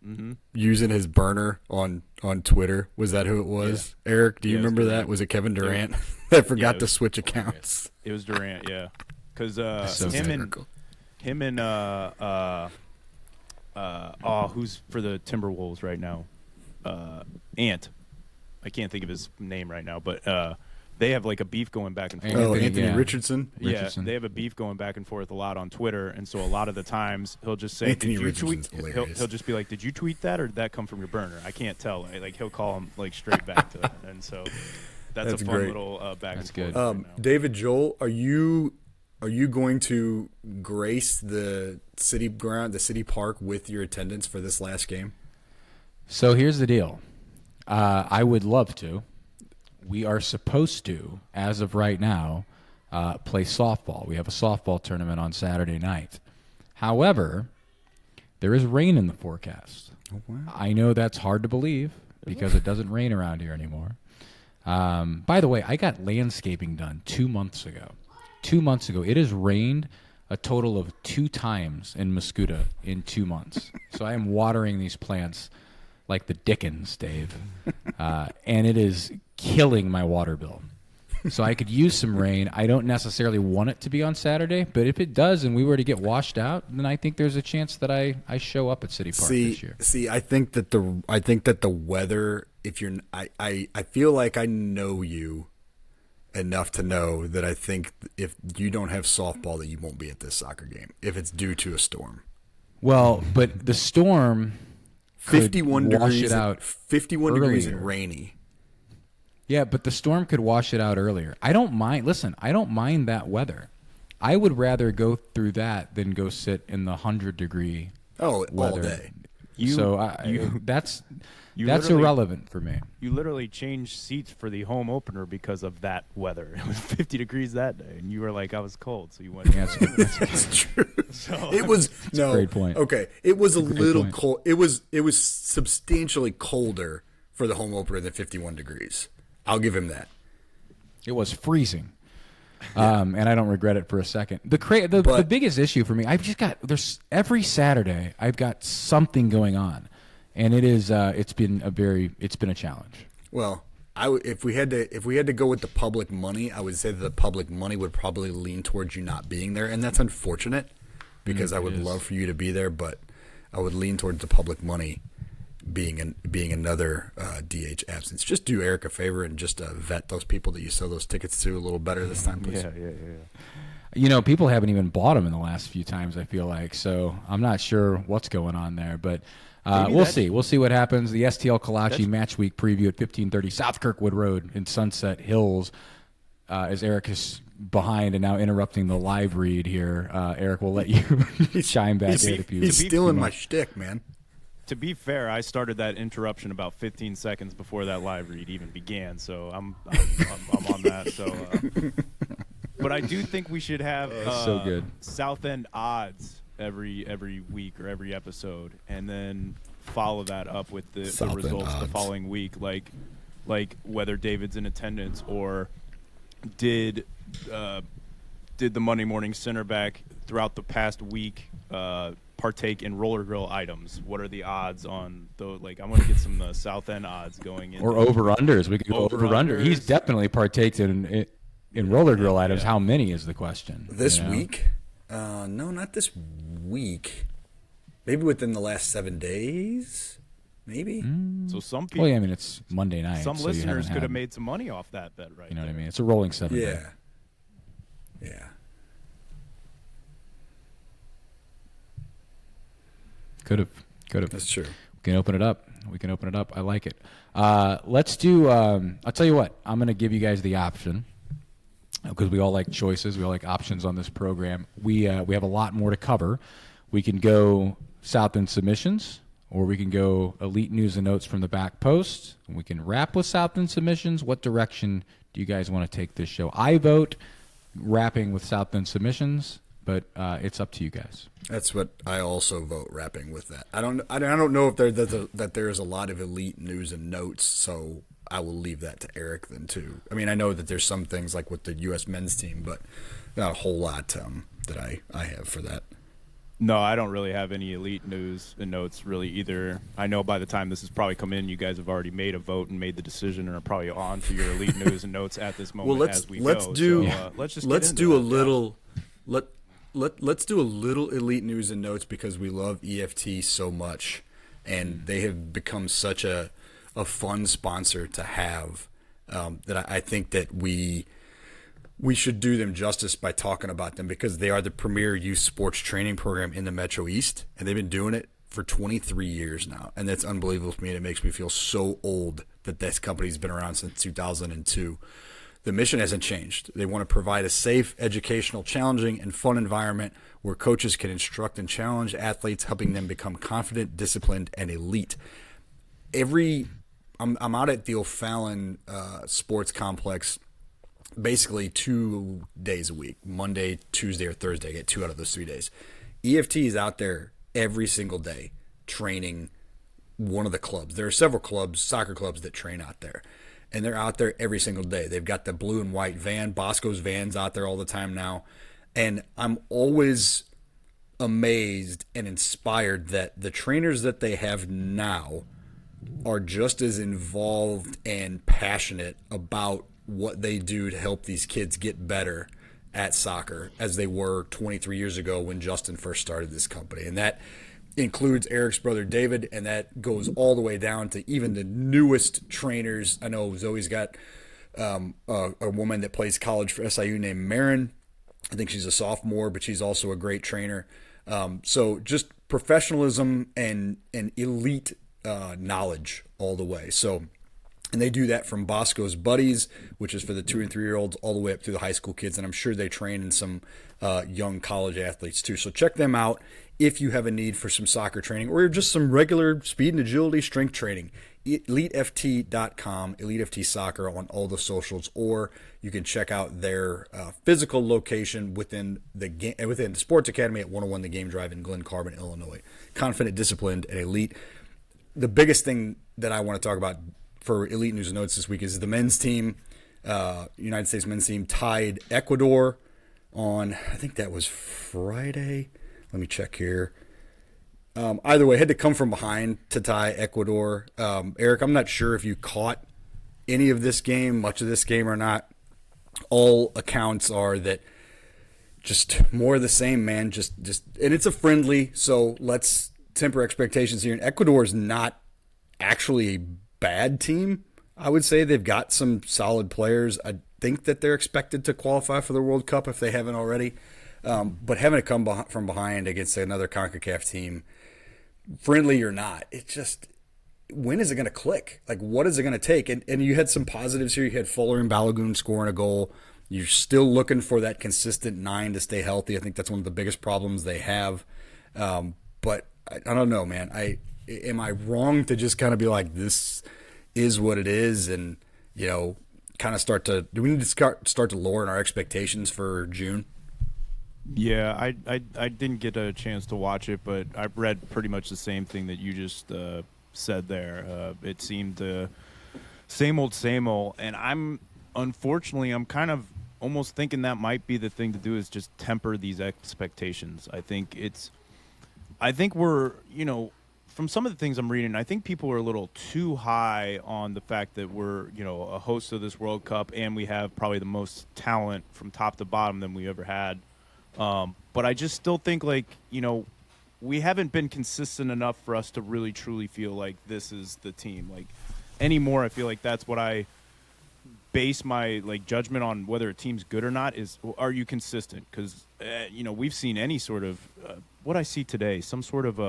Mm-hmm. using his burner on Twitter? Was that who it was? Eric, do you Yeah, it was remember that? Durant. Was it Kevin Durant that forgot it to was switch accounts? It was Durant, yeah, because so him and who's for the Timberwolves right now? Ant. I can't think of his name right now, but they have like a beef going back and forth. Oh, Anthony, Anthony yeah. Richardson. Richardson. Yeah, they have a beef going back and forth a lot on Twitter, and so a lot of the times he'll just say, Anthony "Did you Richardson's tweet?" hilarious. He'll just be like, "Did you tweet that, or did that come from your burner?" I can't tell. Like he'll call him like straight back to it, and so that's That's a fun great. little back That's and forth. good. right now. David Joel, are you going to grace the city park with your attendance for this last game? So here's the deal. I would love to. We are supposed to, as of right now, play softball. We have a softball tournament on Saturday night. However, there is rain in the forecast. Oh, wow. I know that's hard to believe because it doesn't rain around here anymore. By the way, I got landscaping done 2 months ago. 2 months ago. It has rained a total of 2 times in Muscuda in 2 months. So I am watering these plants like the Dickens, Dave. And it is killing my water bill. So I could use some rain. I don't necessarily want it to be on Saturday, but if it does and we were to get washed out, then I think there's a chance that I show up at City Park this year. See, I think that the weather. If you're, I feel like I know you enough to know that I think if you don't have softball, that you won't be at this soccer game if it's due to a storm. Well, but the storm could 51 wash degrees. it out 51 degrees and earlier. rainy. Yeah, but the storm could wash it out earlier. I don't mind. Listen, I don't mind that weather. I would rather go through that than go sit in the 100-degree Oh, all weather. day. That's you that's literally- irrelevant for me. You literally changed seats for the home opener because of that weather. It was 50 degrees that day, and you were like, "I was cold," so you went. Yeah, that's It's true. So- It was no. a great point. Okay, it was a great little point. cold. It was substantially colder for the home opener than 51 degrees. I'll give him that. It was freezing, and I don't regret it for a second. The But- biggest issue for me, there's every Saturday I've got something going on, and it's been a challenge. Well, if we had to go with the public money, I would say that the public money would probably lean towards you not being there, and that's unfortunate because I would is. love for you to be there, but I would lean towards the public money being another DH absence. Just do Eric a favor and just vet those people that you sell those tickets to a little better this time, please. Yeah. You know, people haven't even bought them in the last few times, I feel like. So I'm not sure what's going on there. But Maybe we'll that's- see. We'll see what happens. The STL Kalachi That's- Match Week preview at 15:30 South Kirkwood Road in Sunset Hills. As Eric is behind and now interrupting the live read here, Eric, we'll let you chime back in if you. He's be- stealing my shtick, man. To be fair, I started that interruption about 15 seconds before that live read even began, so I'm on that. So, but I do think we should have so good. South End odds every week or every episode, and then follow that up with the South End results the odds. following week, like whether David's in attendance or did the Monday Morning Center back throughout the past week partake in Roller Grill items? What are the odds on the I want to get some South End odds going in. Or over unders. We could go over under. Over-unders. He's definitely partaked in it. in roller grill items, how many is the question? This you know? week? No, not this week. Maybe within the last 7 days. Maybe. So some people, Well, yeah, I mean, it's Monday night. some so you listeners haven't could had- have made some money off that bet, right? You know what I there. mean? It's a rolling 7 day. Yeah. Yeah. Could have. That's true. We can open it up. I like it. Let's do. I'll tell you what. I'm going to give you guys the option because we all like choices. We all like options on this program. We have a lot more to cover. We can go South End submissions, or we can go elite news and notes from the back post. And we can wrap with South End submissions. What direction do you guys want to take this show? I vote wrapping with South End submissions, but it's up to you guys. That's what I also vote. Wrapping with that, I don't know if that there's a lot of elite news and notes, so I will leave that to Eric then too. I mean, I know that there's some things like with the U.S. men's team, but not a whole lot that I have for that. No, I don't really have any elite news and notes really either. I know by the time this has probably come in, you guys have already made a vote and made the decision and are probably on to your elite news and notes at this moment as we let's go. do So, let's just let's get do into a that. little let's do a little elite news and notes because we love EFT so much, and they have become such a fun sponsor to have that I think that we should do them justice by talking about them because they are the premier youth sports training program in the Metro East, and they've been doing it for 23 years now, and that's unbelievable to me, and it makes me feel so old that this company's been around since 2002. The mission hasn't changed. They want to provide a safe, educational, challenging, and fun environment where coaches can instruct and challenge athletes, helping them become confident, disciplined, and elite. I'm out at the O'Fallon Sports Complex basically 2 days a week, Monday, Tuesday, or Thursday. I get 2 out of those 3 days. EFT is out there every single day training one of the clubs. There are several clubs, soccer clubs, that train out there. And they're out there every single day. They've got the blue and white van. Bosco's van's out there all the time now. And I'm always amazed and inspired that the trainers that they have now are just as involved and passionate about what they do to help these kids get better at soccer as they were 23 years ago when Justin first started this company. And that includes Eric's brother David, and that goes all the way down to even the newest trainers. I know Zoe's got a woman that plays college for SIU named Marin. I think she's a sophomore, but she's also a great trainer. So just professionalism and elite knowledge all the way. And they do that from Bosco's Buddies, which is for the 2 and 3 year olds, all the way up to the high school kids. And I'm sure they train in some young college athletes too. So check them out if you have a need for some soccer training or just some regular speed and agility strength training. EliteFT.com, EliteFT Soccer on all the socials, or you can check out their physical location within the Sports Academy at 101 The Game Drive in Glen Carbon, Illinois. Confident, disciplined, and elite. The biggest thing that I want to talk about for Elite News and Notes this week is the men's team, United States men's team, tied Ecuador on, I think that was Friday. Let me check here. Either way, had to come from behind to tie Ecuador. Eric, I'm not sure if you caught any of this game, much of this game or not. All accounts are that just more of the same, man. Just, and it's a friendly, so let's temper expectations here. And Ecuador is not actually a bad team. I would say they've got some solid players. I think that they're expected to qualify for the World Cup if they haven't already. But having to come from behind against another CONCACAF team, friendly or not, it just, when is it going to click? Like, what is it going to take? And you had some positives here. You had Fuller and Balogun scoring a goal. You're still looking for that consistent 9 to stay healthy. I think that's one of the biggest problems they have. But I don't know, man. Am I wrong to just kind of be like, this is what it is, and kind of do we need to start to lower our expectations for June? Yeah, I didn't get a chance to watch it, but I read pretty much the same thing that you just said there. It seemed same old, and I'm kind of almost thinking that might be the thing to do, is just temper these expectations. I think we're, from some of the things I'm reading, I think people are a little too high on the fact that we're, a host of this World Cup and we have probably the most talent from top to bottom than we ever had. But I just still think, like, we haven't been consistent enough for us to really truly feel like this is the team. Like, anymore, I feel like that's what I base my judgment on whether a team's good or not is, are you consistent? Because we've seen any sort of what I see today, some sort of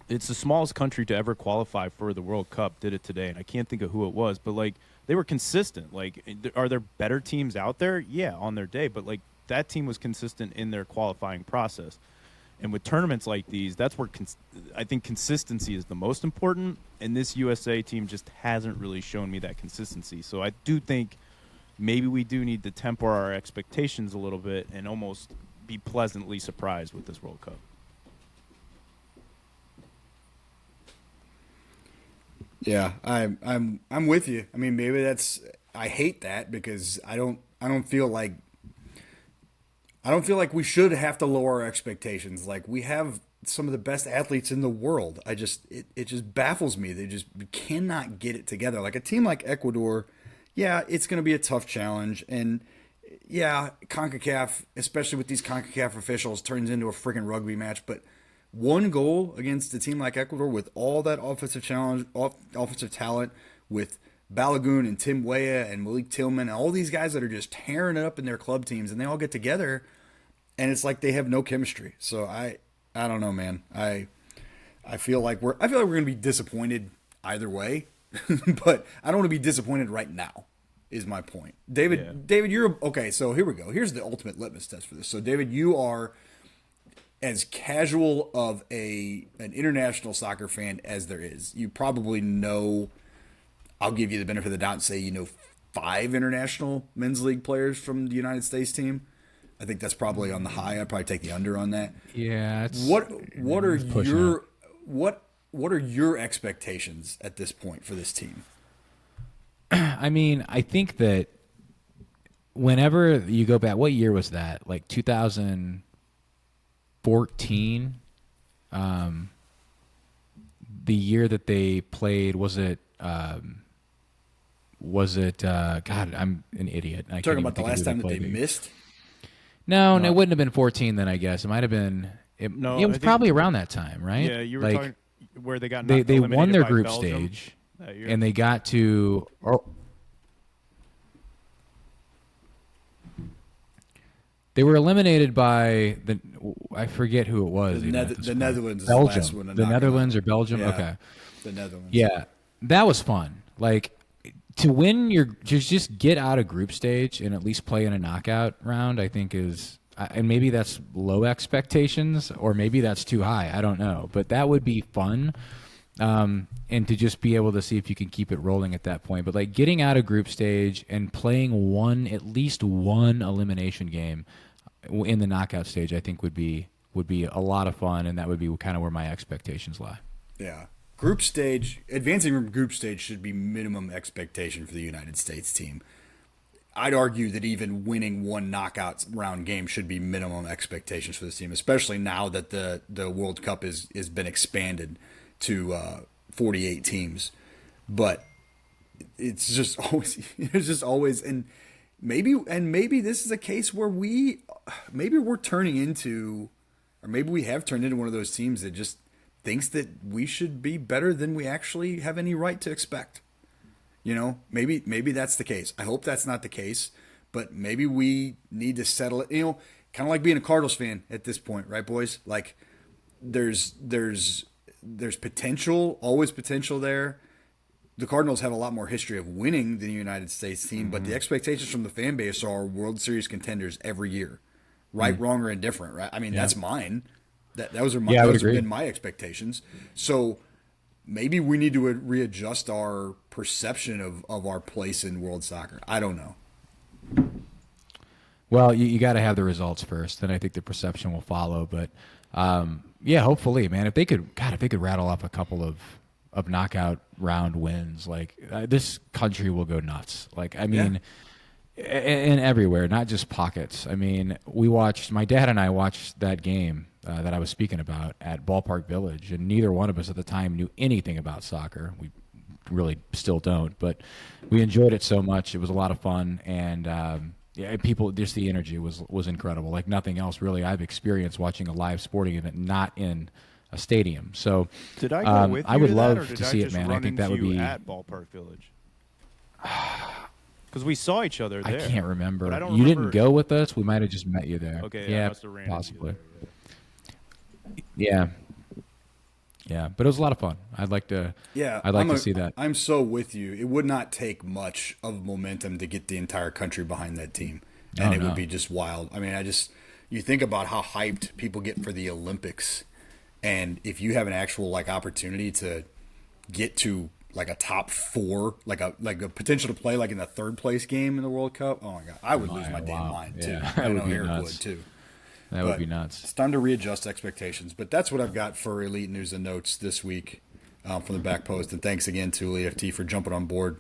it's the smallest country to ever qualify for the World Cup did it today, and I can't think of who it was, but they were consistent. Are there better teams out there? Yeah, on their day, but that team was consistent in their qualifying process. And with tournaments like these, that's where I think consistency is the most important. And this USA team just hasn't really shown me that consistency. So I do think maybe we do need to temper our expectations a little bit and almost be pleasantly surprised with this World Cup. Yeah, I'm with you. I mean, maybe I hate that because I don't feel like we should have to lower our expectations. Like, we have some of the best athletes in the world. It just baffles me. They just cannot get it together. Like a team like Ecuador, yeah, it's going to be a tough challenge. And yeah, CONCACAF, especially with these CONCACAF officials, turns into a freaking rugby match. But one goal against a team like Ecuador with all that offensive talent, with Balogun and Tim Weah and Malik Tillman, all these guys that are just tearing it up in their club teams, and they all get together, and it's like they have no chemistry. So I don't know, man. I feel like we're going to be disappointed either way, but I don't want to be disappointed right now. Is my point, David? Yeah. David, you're okay. So here we go. Here's the ultimate litmus test for this. So David, you are as casual of an international soccer fan as there is. You probably know. I'll give you the benefit of the doubt and say 5 international men's league players from the United States team. I think that's probably on the high. I'd probably take the under on that. Yeah. What are your expectations at this point for this team? I mean, I think that whenever you go back, what year was that? Like 2014, the year that they played, was it? God, I'm an idiot. I Talking about the last time that they missed? No, it wouldn't have been 14 then, I guess. It might have been. It was probably around that time, right? Yeah, you were talking where they got they won their by group Belgium stage, that year. and they got to. They were eliminated by I forget who it was. The Netherlands is Belgium. the last one. The Netherlands or Belgium? Yeah, okay. The Netherlands. Yeah, that was fun. Like, to win just get out of group stage and at least play in a knockout round, I think is, and maybe that's low expectations or maybe that's too high. I don't know, but that would be fun. And to just be able to see if you can keep it rolling at that point. But getting out of group stage and playing at least one elimination game in the knockout stage, I think would be a lot of fun, and that would be kind of where my expectations lie. Yeah. Group stage, advancing from group stage should be minimum expectation for the United States team. I'd argue that even winning one knockout round game should be minimum expectations for this team, especially now that the World Cup has been expanded to 48 teams. But it's just always, and maybe this is a case where maybe we're turning into, or maybe we have turned into one of those teams that just thinks that we should be better than we actually have any right to expect. Maybe that's the case. I hope that's not the case, but maybe we need to settle it. Kind of like being a Cardinals fan at this point, right, boys? Like, there's potential, always potential there. The Cardinals have a lot more history of winning than the United States team, but the expectations from the fan base are World Series contenders every year, right, wrong, or indifferent, right? I mean, that's mine. Those have been my expectations. So maybe we need to readjust our perception of our place in world soccer. I don't know. Well, you got to have the results first, then I think the perception will follow. But yeah, hopefully, man, if they could rattle off a couple of knockout round wins, this country will go nuts. And everywhere, not just pockets. I mean, my dad and I watched that game that I was speaking about at Ballpark Village, and neither one of us at the time knew anything about soccer. We really still don't, but we enjoyed it so much. It was a lot of fun, and yeah, people, just the energy was incredible, like nothing else really I've experienced watching a live sporting event not in a stadium. So Did I go with you I would to love that, or to did see I it, just man. I run think that into would you be. at Ballpark Village? Because we saw each other I there. can't remember. But I don't You remember. didn't go with us. We might have just met you there. Okay, yeah, I must have ran possibly. into you there. Yeah, yeah, but it was a lot of fun. I'd like to. Yeah, I'd like to see that. I'm so with you. It would not take much of momentum to get the entire country behind that team, and it would be just wild. I mean, you think about how hyped people get for the Olympics, and if you have an actual like opportunity to get to like a top 4, like a potential to play like in the 3rd place game in the World Cup, oh my god, I would lose my damn mind too. Yeah, I that would know be Eric nuts. would too. That would be nuts. It's time to readjust expectations. But that's what I've got for Elite News and Notes this week from the Back Post. And thanks again to Elite FT for jumping on board,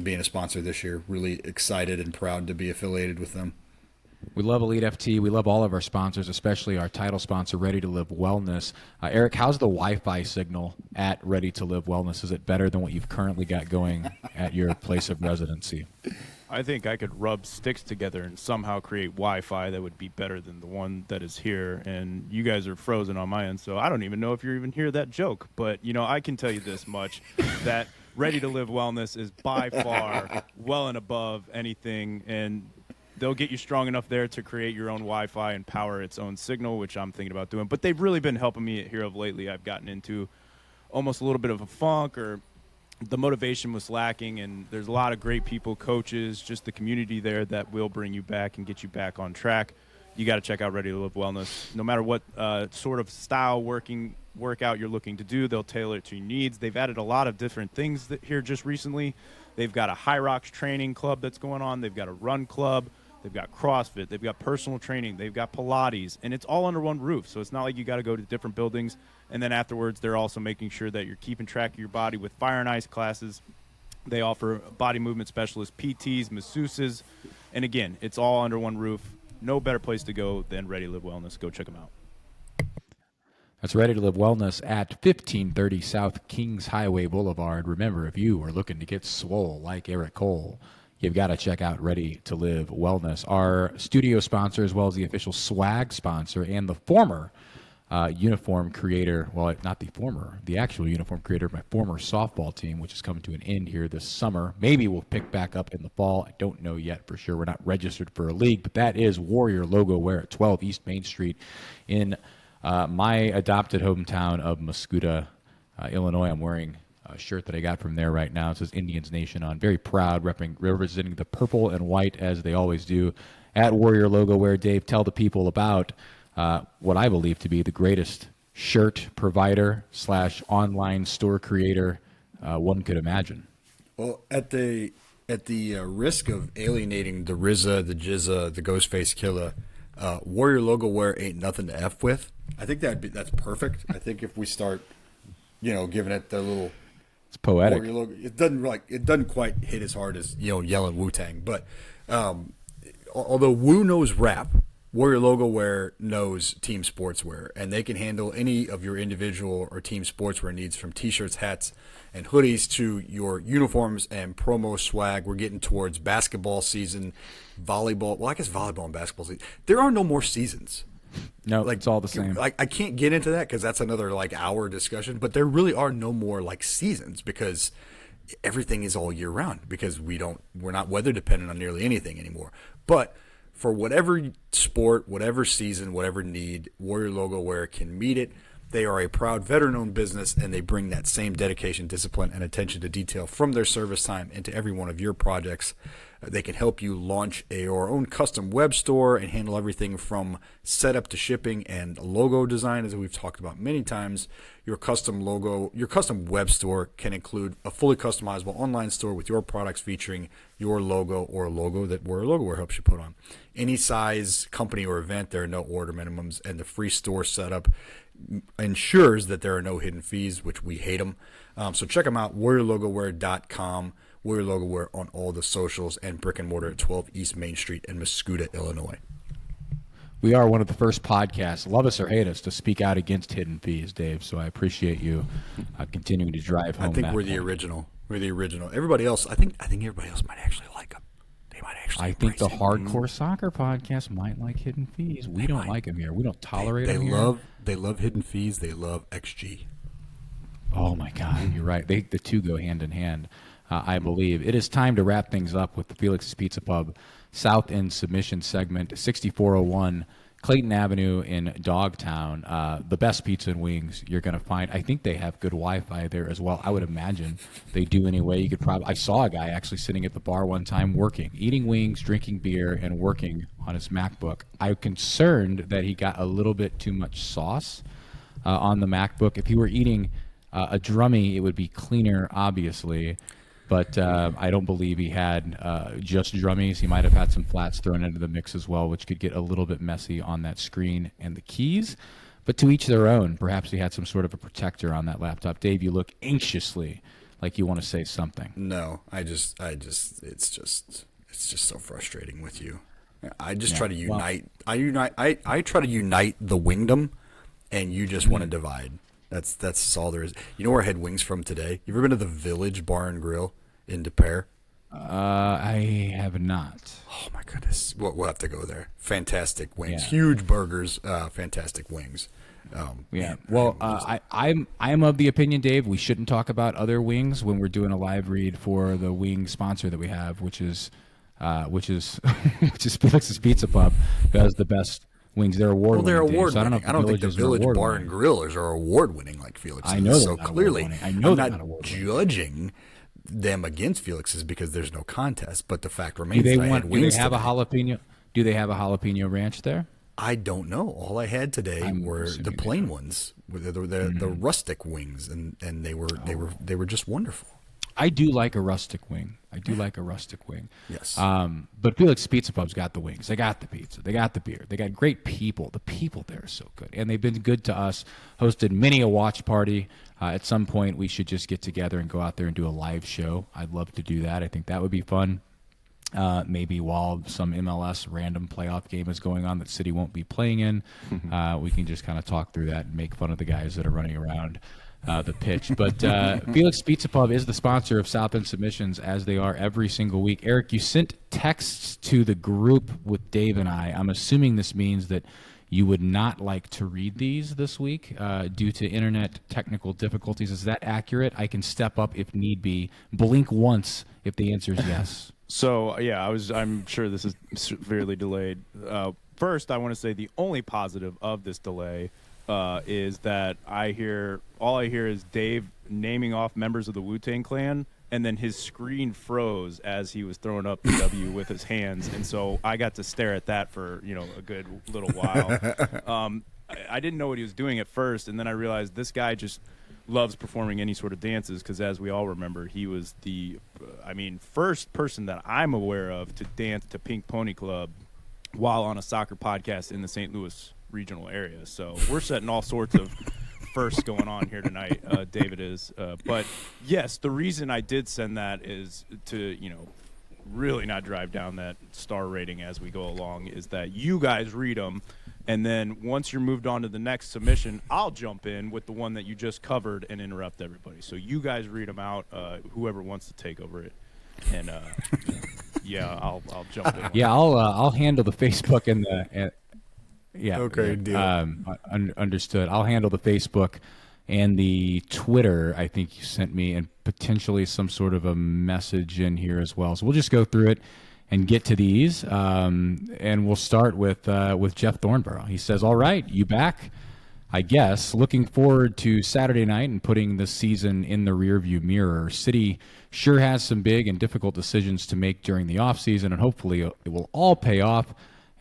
being a sponsor this year. Really excited and proud to be affiliated with them. We love Elite FT. We love all of our sponsors, especially our title sponsor, Ready to Live Wellness. Eric, how's the Wi-Fi signal at Ready to Live Wellness? Is it better than what you've currently got going at your place of residency? I think I could rub sticks together and somehow create Wi-Fi that would be better than the one that is here. And you guys are frozen on my end, so I don't even know if you're even hear that joke. But, I can tell you this much, that Ready to Live Wellness is by far well and above anything, and they'll get you strong enough there to create your own Wi-Fi and power its own signal, which I'm thinking about doing. But they've really been helping me here of lately. I've gotten into almost a little bit of a funk, or the motivation was lacking, and there's a lot of great people, coaches, just the community there that will bring you back and get you back on track. You got to check out Ready to Live Wellness. No matter what sort of style workout you're looking to do, they'll tailor it to your needs. They've added a lot of different things here just recently. They've got a High Rocks training club that's going on. They've got a run club. They've got CrossFit. They've got personal training. They've got Pilates. And it's all under one roof. So it's not like you got to go to different buildings. And then afterwards, they're also making sure that you're keeping track of your body with Fire and Ice classes. They offer body movement specialists, PTs, masseuses. And again, it's all under one roof. No better place to go than Ready to Live Wellness. Go check them out. That's Ready to Live Wellness at 1530 South Kings Highway Boulevard. Remember, if you are looking to get swole like Eric Cole, you've got to check out Ready to Live Wellness. Our studio sponsor, as well as the official swag sponsor and the former uniform creator, well, not the former, the actual uniform creator of my former softball team, which is coming to an end here this summer. Maybe we'll pick back up in the fall. I don't know yet for sure. We're not registered for a league, but that is Warrior Logo Wear at 12 East Main Street in my adopted hometown of Muscuda, Illinois. I'm wearing a shirt that I got from there right now. It says Indians Nation on. Very proud, representing the purple and white as they always do at Warrior Logo Wear. Dave, tell the people about what I believe to be the greatest shirt provider / online store creator one could imagine. Well, at the risk of alienating the RZA, the Jizza, the Ghostface Killer, Warrior Logo Wear ain't nothing to F with. I think that's perfect. I think if we start, giving it the little, it's poetic. Warrior Logo, it doesn't quite hit as hard as yelling Wu-Tang. But although Wu knows rap, Warrior Logo Wear knows team sportswear, and they can handle any of your individual or team sportswear needs, from t-shirts, hats, and hoodies to your uniforms and promo swag. We're getting towards basketball season, volleyball. Well, I guess volleyball and basketball season. There are no more seasons. No, it's all the same. I can't get into that because that's another hour discussion. But there really are no more seasons, because everything is all year round, because we're not weather dependent on nearly anything anymore. But for whatever sport, whatever season, whatever need, Warrior Logo Wear can meet it. They are a proud veteran-owned business, and they bring that same dedication, discipline, and attention to detail from their service time into every one of your projects. They can help you launch your own custom web store and handle everything from setup to shipping and logo design, as we've talked about many times. Your custom web store can include a fully customizable online store with your products featuring your logo or a logo that Warrior Logo Wear helps you put on. Any size company or event, there are no order minimums, and the free store setup ensures that there are no hidden fees, which we hate them. So check them out, warriorlogowear.com. Warrior Logo Wear on all the socials, and brick and mortar at 12 East Main Street in Muscuda, Illinois. We are one of the first podcasts, love us or hate us, to speak out against hidden fees, Dave. So I appreciate you continuing to drive home. I think that we're the point. original. We're the original. Everybody else, I think everybody else might actually like them. They might actually. I think the embrace it. hardcore soccer podcast might like hidden fees. We don't like them here. We don't tolerate They them here. love hidden fees. They love XG. Oh my God, you're right. The two go hand in hand, I believe. It is time to wrap things up with the Felix's Pizza Pub South End submission segment, 6401 Clayton Avenue in Dogtown. The best pizza and wings you're going to find. I think they have good Wi-Fi there as well. I would imagine they do anyway. You could probably. I saw a guy actually sitting at the bar one time working, eating wings, drinking beer, and working on his MacBook. I'm concerned that he got a little bit too much sauce on the MacBook. If he were eating a drummy, it would be cleaner, obviously. But I don't believe he had just drummies. He might have had some flats thrown into the mix as well, which could get a little bit messy on that screen and the keys. But to each their own. Perhaps he had some sort of a protector on that laptop. Dave, you look anxiously like you want to say something. No, it's just so frustrating with you. I just try to unite. I try to unite the wingdom, and you just want to divide. That's all there is. You know where I had wings from today? You ever been to the Village Bar and Grill in Des Peres? I have not. Oh my goodness, we'll have to go there. Fantastic wings, Yeah. huge burgers, fantastic wings. Yeah. Man, Well, I'm of the opinion, Dave, we shouldn't talk about other wings when we're doing a live read for the wing sponsor that we have, which is Felix's Pizza Pub, who has the best wings. They're award. well, they're winning, Dave, award so I don't know winning. if I don't think the Villages are Village award Bar winning. and Grillers are award winning like Felix is. I know they're So not clearly, award-winning. I know I'm they're not not award-winning. judging them against Felix's because there's no contest. But the fact Do remains they that I had do wings they have a today. jalapeno? Do they have a jalapeno ranch there? I don't know. All I had today I'm were assuming the they plain ones, the rustic wings, and they were just wonderful. I do like a rustic wing. Yes. But Felix Pizza Pub's got the wings. They got the pizza. They got the beer. They got great people. The people there are so good. And they've been good to us. Hosted many a watch party. At some point, we should just get together and go out there and do a live show. I'd love to do that. I think that would be fun. Maybe while some MLS random playoff game is going on that City won't be playing in, we can just kind of talk through that and make fun of the guys that are running around the pitch. But Felix Pizza Pub is the sponsor of South End Submissions, as they are every single week. Eric, you sent texts to the group with Dave and I. I'm assuming this means that you would not like to read these this week due to internet technical difficulties. Is that accurate? I can step up if need be. Blink once if the answer is yes. So yeah, I'm sure this is severely delayed. First, I want to say the only positive of this delay is that all I hear is Dave naming off members of the Wu-Tang Clan, and then his screen froze as he was throwing up the W with his hands, and so I got to stare at that for a good little while. I didn't know what he was doing at first, and then I realized this guy just loves performing any sort of dances because, as we all remember, he was the first person that I'm aware of to dance to Pink Pony Club while on a soccer podcast in the St. Louis regional area. So we're setting all sorts of firsts going on here tonight. David is. But yes, the reason I did send that is to, really not drive down that star rating as we go along, is that you guys read them. And then once you're moved on to the next submission, I'll jump in with the one that you just covered and interrupt everybody. So you guys read them out, whoever wants to take over it. And yeah, I'll jump in. Yeah, I'll handle the Facebook and the yeah. Okay, deal. Understood. I'll handle the Facebook and the Twitter. I think you sent me, and potentially some sort of a message in here as well. So we'll just go through it and get to these. And we'll start with Jeff Thornborough. He says, "All right, you back? I guess. Looking forward to Saturday night and putting the season in the rearview mirror. City sure has some big and difficult decisions to make during the offseason, and hopefully it will all pay off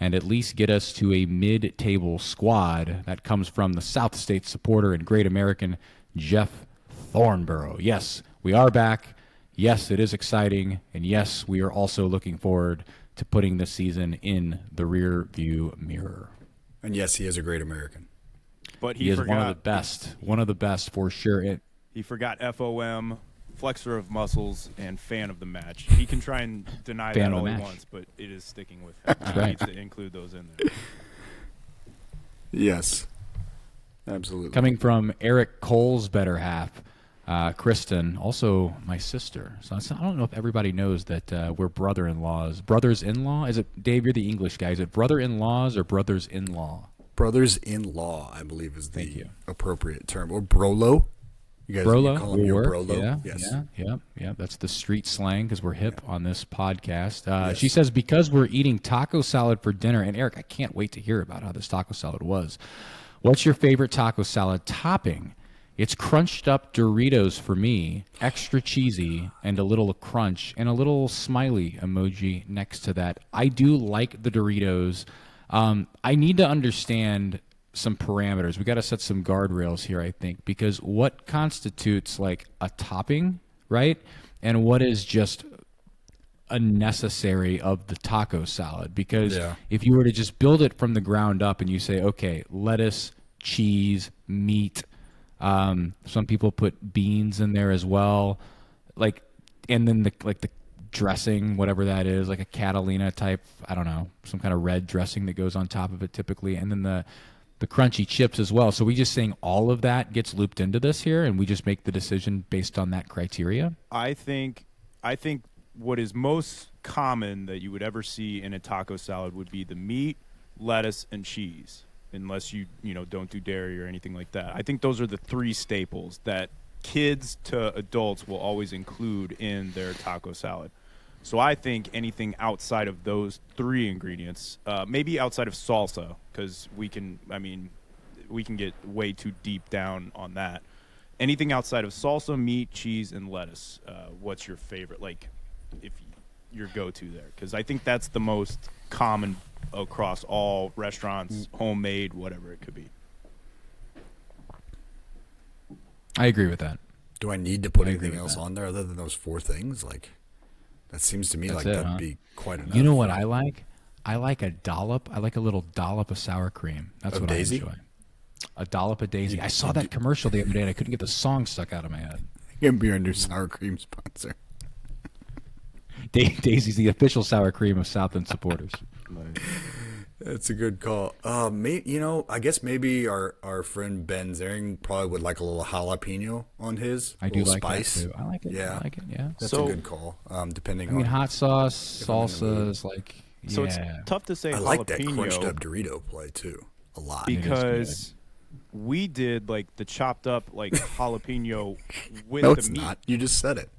and at least get us to a mid-table squad." That comes from the South State supporter and great American, Jeff Thornborough. Yes, we are back. Yes, it is exciting. And yes, we are also looking forward to putting this season in the rear view mirror. And yes, he is a great American. But He is one of the best for sure. He forgot FOM, flexor of muscles, and fan of the match. He can try and deny Fan that of the all he match. wants, but it is sticking with him. He right. needs to include those in there. Yes, absolutely. Coming from Eric Cole's better half, Kristen, also my sister. So I don't know if everybody knows that we're brother-in-laws. Brothers-in-law? Is it, Dave, you're the English guy. Is it brother-in-laws or brothers-in-law? Brothers-in-law, I believe, is Thank the you. appropriate term. Or Brolo. You guys Brolo, you call him your or, Brolo? yeah, Yes. yeah. That's the street slang because we're hip on this podcast. Yes. She says, because we're eating taco salad for dinner, and Eric, I can't wait to hear about how this taco salad was. What's your favorite taco salad topping? It's crunched up Doritos for me, extra cheesy, and a little crunch, and a little smiley emoji next to that. I do like the Doritos. I need to understand some parameters. We got to set some guardrails here, I think, because what constitutes like a topping, right? And what is just a necessary of the taco salad? Because Yeah. if you were to just build it from the ground up and you say, okay, lettuce, cheese, meat, some people put beans in there as well, like, and then the dressing, whatever that is, like a Catalina type, I don't know, some kind of red dressing that goes on top of it typically, and then the crunchy chips as well. So we just saying all of that gets looped into this here, and we just make the decision based on that criteria. I think what is most common that you would ever see in a taco salad would be the meat, lettuce, and cheese, unless you don't do dairy or anything like that. I think those are the three staples that kids to adults will always include in their taco salad. So I think anything outside of those three ingredients, maybe outside of salsa, because we can get way too deep down on that. Anything outside of salsa, meat, cheese, and lettuce, what's your favorite? Like, if your go-to there, because I think that's the most common across all restaurants, homemade, whatever it could be. I agree with that. Do I need to put I agree anything with else that. on there other than those four things? Like, that seems to me That's like it, that'd huh? be quite enough. You know what I like? I like a dollop. I like a little dollop of sour cream. That's Of what Daisy? I enjoy. A dollop of Daisy. I saw that commercial the other day, and I couldn't get the song stuck out of my head. Gonna be our new sour cream sponsor. Daisy's the official sour cream of Southland supporters. That's a good call. I guess maybe our friend Ben Zering probably would like a little jalapeno on his. I do little like spice. that too. I like it. Yeah. I like it. Yeah. That's So- a good call. Depending I mean, on. hot sauce, I'm in the salsa mood. is like. So yeah. it's tough to say I like that jalapeno crunched up Dorito play too. A lot. is because we did like the chopped up like jalapeno with No, the it's meat. not. You just said it.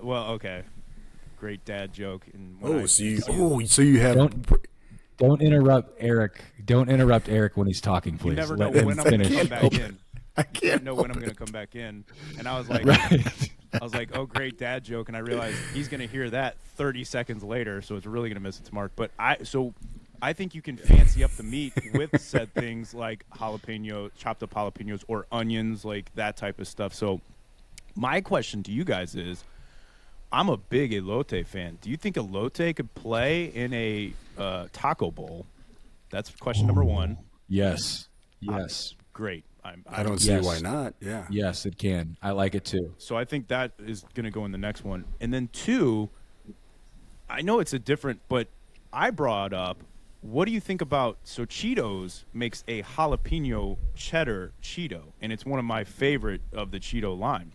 Well, okay, great dad joke. And when So you have. Don't interrupt Eric. Don't interrupt Eric when he's talking, please. you never know Let him when I'm going to finish. come back in. I I can't know when I'm help going it. to come back in, and I was like, Right. I was like, oh, great dad joke, and I realized he's going to hear that 30 seconds later, so it's really going to miss its mark. But I think you can fancy up the meat with said things like jalapeno, chopped up jalapenos, or onions, like that type of stuff. So my question to you guys is, I'm a big elote fan. Do you think elote could play in a taco bowl? That's question number one. Yes. Yes. Great. I don't see Yes. why not. Yeah. Yes, it can. I like it too. So I think that is going to go in the next one. And then two, I know it's a different, but I brought up, what do you think about, so Cheetos makes a jalapeno cheddar Cheeto, and it's one of my favorite of the Cheeto line.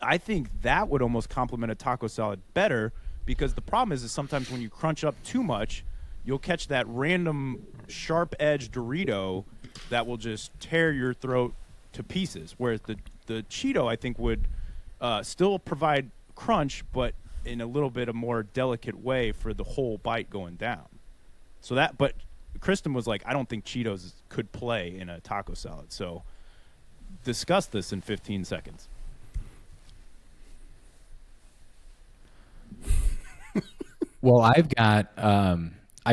I think that would almost complement a taco salad better, because the problem is sometimes when you crunch up too much, you'll catch that random sharp-edged Dorito that will just tear your throat to pieces. Whereas the Cheeto, I think, would still provide crunch, but in a little bit of more delicate way for the whole bite going down. So that, but Kristen was like, I don't think Cheetos could play in a taco salad. So discuss this in 15 seconds. Well, I've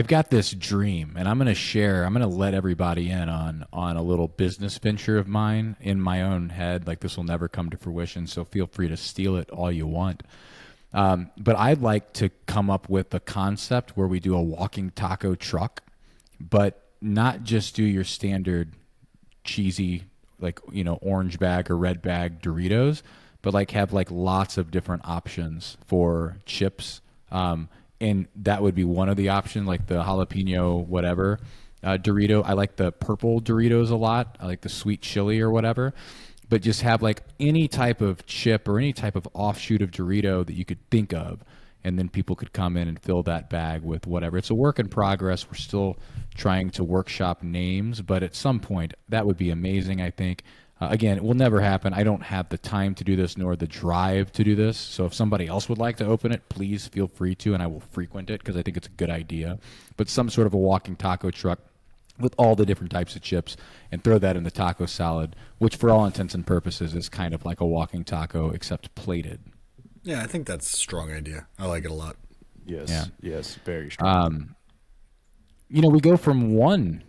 got this dream, and I'm going to let everybody in on a little business venture of mine in my own head. Like, this will never come to fruition, so feel free to steal it all you want. But I'd like to come up with a concept where we do a walking taco truck, but not just do your standard cheesy, like, orange bag or red bag Doritos, but like have like lots of different options for chips. And that would be one of the options, like the jalapeno, whatever. Dorito. I like the purple Doritos a lot. I like the sweet chili or whatever. But just have like any type of chip or any type of offshoot of Dorito that you could think of, and then people could come in and fill that bag with whatever. It's a work in progress. We're still trying to workshop names, but at some point that would be amazing, I think. Again, it will never happen. I don't have the time to do this nor the drive to do this. So if somebody else would like to open it, please feel free to, and I will frequent it because I think it's a good idea. But some sort of a walking taco truck with all the different types of chips and throw that in the taco salad, which for all intents and purposes is kind of like a walking taco except plated. Yeah, I think that's a strong idea. I like it a lot. Yes. Yeah. Yes. Very strong. We go from one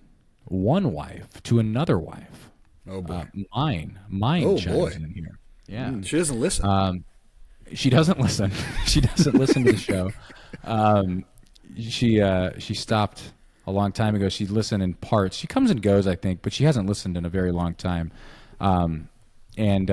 wife to another wife. Oh boy. Mine Oh, chimes boy. in here. Yeah. She doesn't listen. She doesn't listen. She doesn't listen to the show. She stopped a long time ago. She listened in parts. She comes and goes, I think, but she hasn't listened in a very long time. And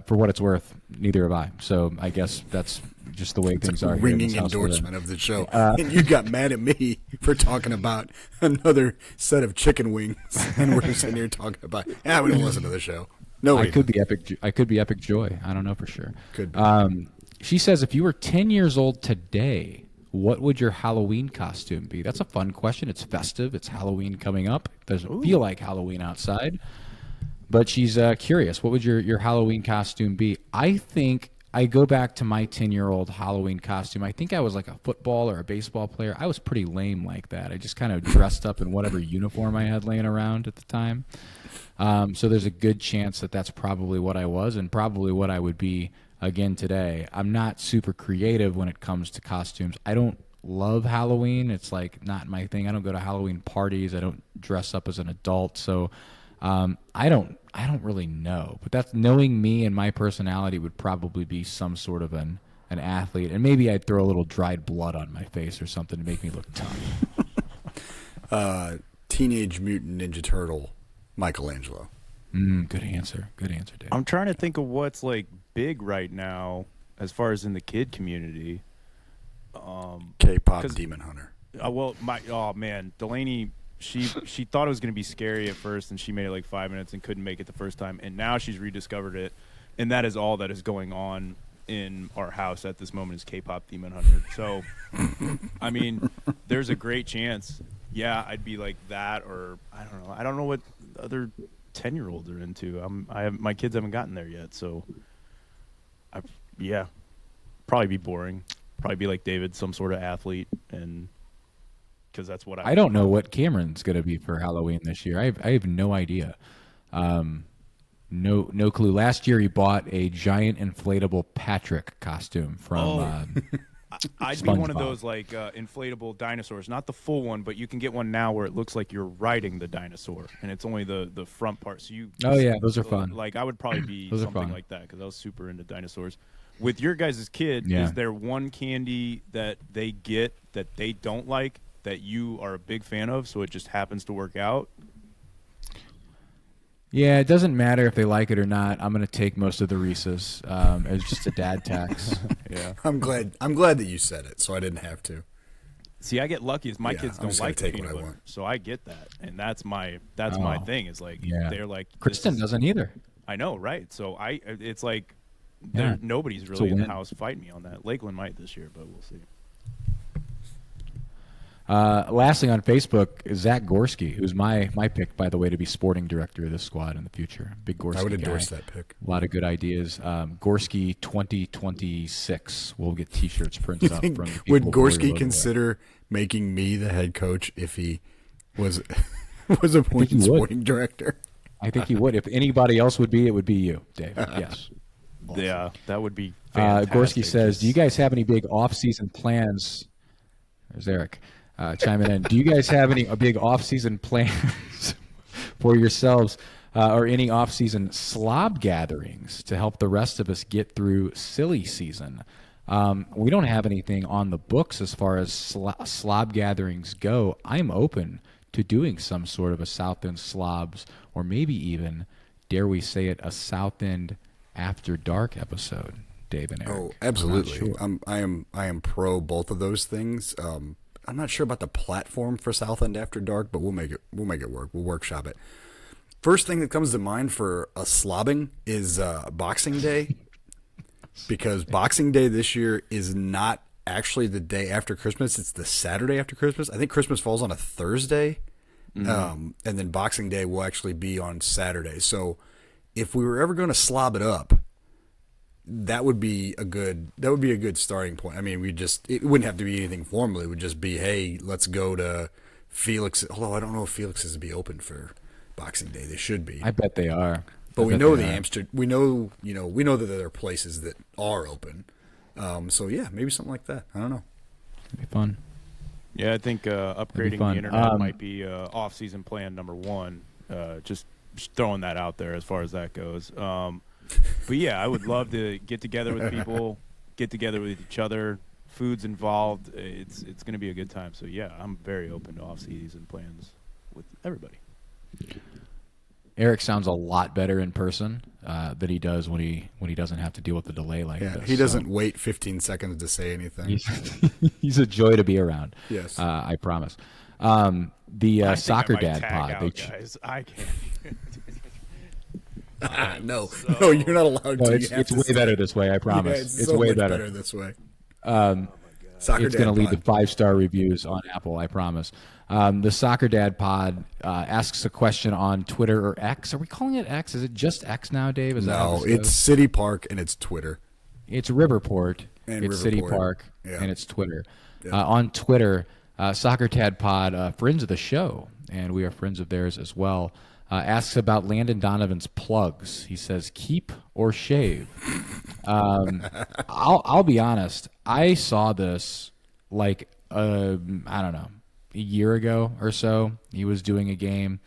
for what it's worth, neither have I. So I guess that's just the way things are. Here in Ringing this house we're in. endorsement of the show. And you got mad at me for talking about another set of chicken wings, and we're sitting here talking about, we don't listen to the show. No, I could be Epic Joy. I don't know for sure. Could be. She says, if you were 10 years old today, what would your Halloween costume be? That's a fun question. It's festive. It's Halloween coming up. It doesn't feel like Halloween outside. But she's curious. What would your Halloween costume be? I think I go back to my 10-year-old Halloween costume. I think I was like a football or a baseball player. I was pretty lame like that. I just kind of dressed up in whatever uniform I had laying around at the time. So there's a good chance that that's probably what I was and probably what I would be again today. I'm not super creative when it comes to costumes. I don't love Halloween. It's like not my thing. I don't go to Halloween parties. I don't dress up as an adult. So I don't really know. But that's knowing me and my personality would probably be some sort of an athlete. And maybe I'd throw a little dried blood on my face or something to make me look tough. Teenage Mutant Ninja Turtle, Michelangelo. Good answer. Good answer, Dave. I'm trying to think of what's like big right now as far as in the kid community. K-pop 'cause- Demon Hunter. Delaney, she thought it was going to be scary at first, and she made it like 5 minutes and couldn't make it the first time, and now she's rediscovered it, and that is all that is going on in our house at this moment is K-pop Demon Hunter. So, I mean, there's a great chance. Yeah, I'd be like that, or I don't know. I don't know what other 10-year-olds are into. My kids haven't gotten there yet, so probably be boring. Probably be like David, some sort of athlete, and because that's what I don't know what Cameron's going to be for Halloween this year. I have no idea. No clue. Last year he bought a giant inflatable Patrick costume from I'd be one of SpongeBob. those like inflatable dinosaurs, not the full one, but you can get one now where it looks like you're riding the dinosaur, and it's only the front part. So you. Oh yeah, those are fun. Like I would probably be Those are something fun. like that because I was super into dinosaurs. With your guys' kid, Yeah. is there one candy that they get that they don't like that you are a big fan of, so it just happens to work out? Yeah, it doesn't matter if they like it or not. I'm going to take most of the Reese's as just a dad tax. Yeah. I'm glad that you said it, so I didn't have to. See, I get lucky as my Yeah, kids I'm don't just gonna like the take peanut what I butter, want. so I get that, and that's my Oh. thing. Is like Yeah. they're like this Kristen is- doesn't either. I know, right? So it's like Yeah. nobody's It's a really in the win. house fighting me on that. Lakeland might this year, but we'll see. Lastly, on Facebook, Zach Gorski, who's my pick, by the way, to be sporting director of this squad in the future. Big Gorski I would guy. endorse that pick. A lot of good ideas. Gorski 2026. We'll get T-shirts printed up from the people Would of Warrior Gorski Logo. consider making me the head coach if he was appointed would. sporting director? I think you would. If anybody else would be, it would be you, Dave. Yes. Yeah, that would be fantastic. Gorski says, Just- "Do you guys have any big off-season plans?" There's Eric chiming in. Do you guys have any big off-season plans for yourselves, or any off-season slob gatherings to help the rest of us get through silly season? We don't have anything on the books as far as slob gatherings go. I'm open to doing some sort of a South End slobs, or maybe even, dare we say it, a South End After Dark episode. Dave and Eric. Oh, I'm not absolutely. sure. I am pro both of those things. not sure about the platform for South End After Dark, but we'll make it work. We'll workshop it. First thing that comes to mind for a slobbing is Boxing Day, because Boxing Day this year is not actually the day after Christmas. It's the Saturday after Christmas. I think Christmas falls on a Thursday, and then Boxing Day will actually be on Saturday. So if we were ever going to slob it up, that would be a good starting point. I mean, it wouldn't have to be anything formal. It would just be, hey, let's go to Felix. Although I don't know if Felix's would be open for Boxing Day. They should be. I bet they are. But we know we know that there are places that are open. So yeah, maybe something like that. I don't know. It'd be fun. Yeah, I think upgrading the internet might be off-season plan number one. Just throwing that out there as far as that goes. But yeah, I would love to get together with people, get together with each other. Food's involved. It's going to be a good time. So yeah, I'm very open to off-season plans with everybody. Eric sounds a lot better in person than he does when he doesn't have to deal with the delay like this. He doesn't wait 15 seconds to say anything. He's a joy to be around. Yes, I promise. The Soccer Dad pod. Guys, I can't. No, you're not allowed to. It's way better this way. I promise. Yeah, it's so way much better this way. It's going to lead to 5-star reviews on Apple. I promise. The Soccer Dad pod asks a question on Twitter or X. Are we calling it X? Is it just X now, Dave? No, it's City Park and it's Twitter. It's Riverport. It's City Park and it's Twitter. Yeah. On Twitter, Soccer Dad pod, friends of the show, and we are friends of theirs as well. Asks about Landon Donovan's plugs. He says, keep or shave. I'll be honest. I saw this like, I don't know, a year ago or so. He was doing a game,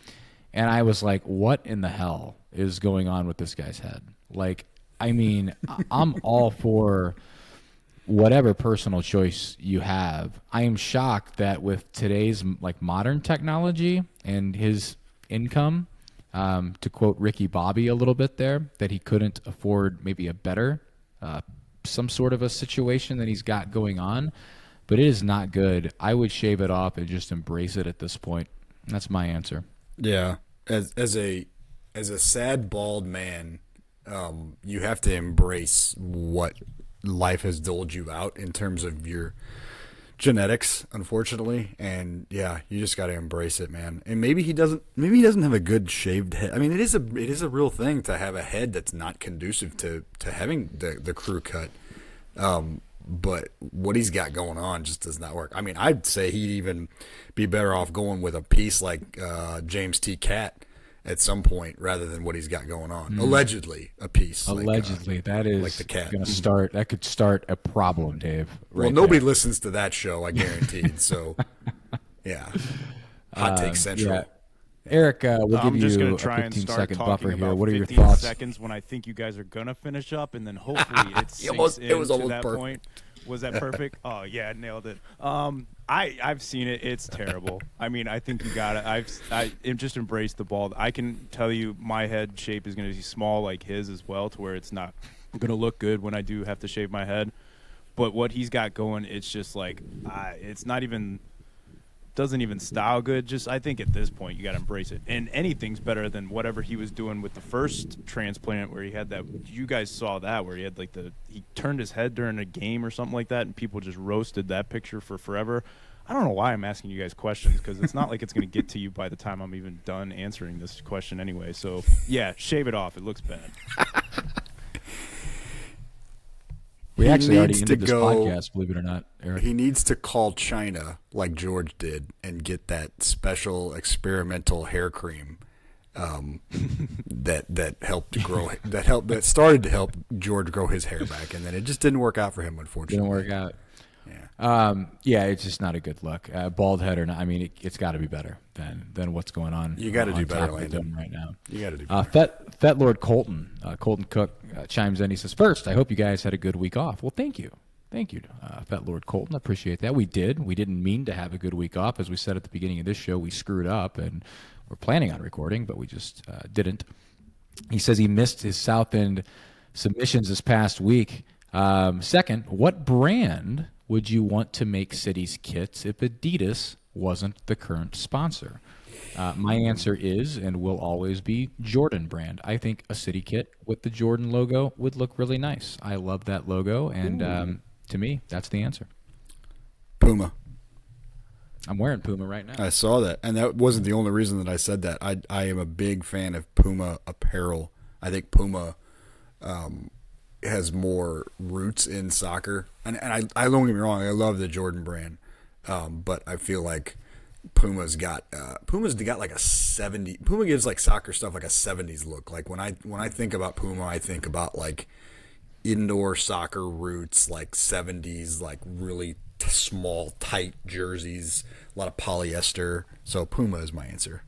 and I was like, what in the hell is going on with this guy's head? Like, I mean, I'm all for whatever personal choice you have. I am shocked that with today's like modern technology and his income, to quote Ricky Bobby a little bit there, that he couldn't afford maybe a better, some sort of a situation that he's got going on. But it is not good. I would shave it off and just embrace it at this point. That's my answer. Yeah, as a sad bald man, you have to embrace what life has doled you out in terms of your genetics, unfortunately, and yeah, you just got to embrace it, man. And maybe he doesn't have a good shaved head. I mean, it is a real thing to have a head that's not conducive to having the crew cut. But what he's got going on just does not work. I mean, I'd say he'd even be better off going with a piece like James T. Cat at some point rather than what he's got going on. Allegedly, a piece. Allegedly, that is like the cat. Gonna start. That could start a problem, Dave. Well, nobody listens to that show, I guaranteed. So, yeah, Hot Take Central. Yeah. Eric, we'll I'm give just you gonna a try and start 15-second talking buffer here. about What are your 15 thoughts? seconds when I think you guys are gonna finish up, and then hopefully it sinks it was into almost that perfect. point. Was that perfect? Oh yeah, nailed it. I've seen it. It's terrible. I mean, I think you got it. I just embraced the bald. I can tell you, my head shape is going to be small like his as well, to where it's not going to look good when I do have to shave my head. But what he's got going, it's just like it's not even. Doesn't even style good. Just I think at this point you got to embrace it, and anything's better than whatever he was doing with the first transplant, where he had that. You guys saw that, where he had like he turned his head during a game or something like that, and people just roasted that picture for forever. I don't know why I'm asking you guys questions, because it's not like it's going to get to you by the time I'm even done answering this question anyway. So yeah, shave it off. It looks bad. We actually already needs ended to this go- podcast, believe it or not, Eric. He needs to call China like George did and get that special experimental hair cream that helped grow that started to help George grow his hair back, and then it just didn't work out for him, unfortunately. Didn't work out. Yeah. It's just not a good look. Bald head or not, I mean, it's got to be better than what's going on. You gotta on do better, top of the Landon. dome right now. You got to do better. Fet Lord Colton Cook chimes in. He says, first, I hope you guys had a good week off. Well, thank you. Thank you, Fet Lord Colton. I appreciate that. We did. We didn't mean to have a good week off. As we said at the beginning of this show, we screwed up, and we're planning on recording, but we just didn't. He says he missed his South End submissions this past week. Second, what brand would you want to make City's kits if Adidas wasn't the current sponsor? My answer is and will always be Jordan brand. I think a City kit with the Jordan logo would look really nice. I love that logo, and to me, that's the answer. Puma. I'm wearing Puma right now. I saw that, and that wasn't the only reason that I said that. I am a big fan of Puma apparel. I think Puma has more roots in soccer, and I don't get me wrong, I love the Jordan brand, but I feel like Puma's got like a 70. Puma gives like soccer stuff like a 70s look. Like when I think about Puma, I think about like indoor soccer roots, like 70s, like really small, tight jerseys, a lot of polyester. So Puma is my answer.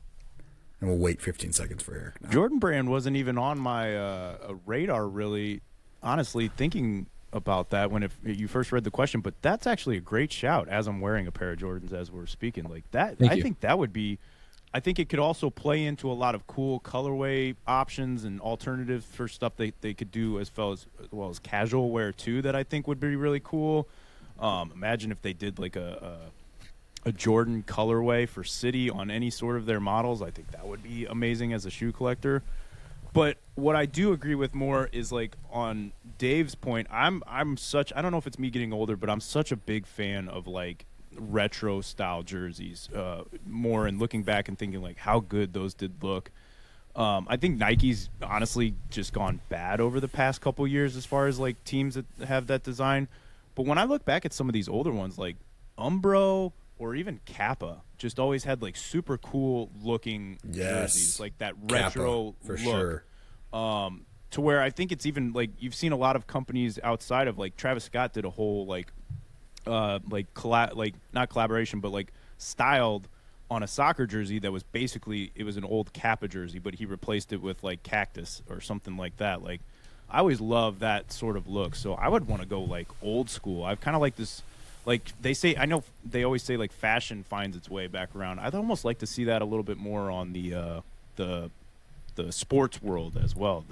And we'll wait 15 seconds for Eric now. Jordan brand wasn't even on my radar, really, honestly, thinking about that when you first read the question. But that's actually a great shout as I'm wearing a pair of Jordans as we're speaking. Like that, I think that would be – I think it could also play into a lot of cool colorway options and alternatives for stuff they could do as well as casual wear, too, that I think would be really cool. Imagine if they did like a Jordan colorway for City on any sort of their models. I think that would be amazing as a shoe collector. But what I do agree with more is like on Dave's point, I'm such, I don't know if it's me getting older, but I'm such a big fan of like retro style jerseys, more, and looking back and thinking like how good those did look. I think Nike's honestly just gone bad over the past couple years as far as like teams that have that design. But when I look back at some of these older ones, like Umbro or even Kappa, just always had like super cool looking jerseys, like that retro Kappa, for look. sure. To where I think it's even like you've seen a lot of companies outside of like Travis Scott did a whole like not collaboration, but like styled on a soccer jersey that was basically, it was an old Kappa jersey, but he replaced it with like Cactus or something like that. Like I always love that sort of look. So I would want to go like old school. I've kind of like this, like they say, I know they always say like fashion finds its way back around. I'd almost like to see that a little bit more on the sports world as well.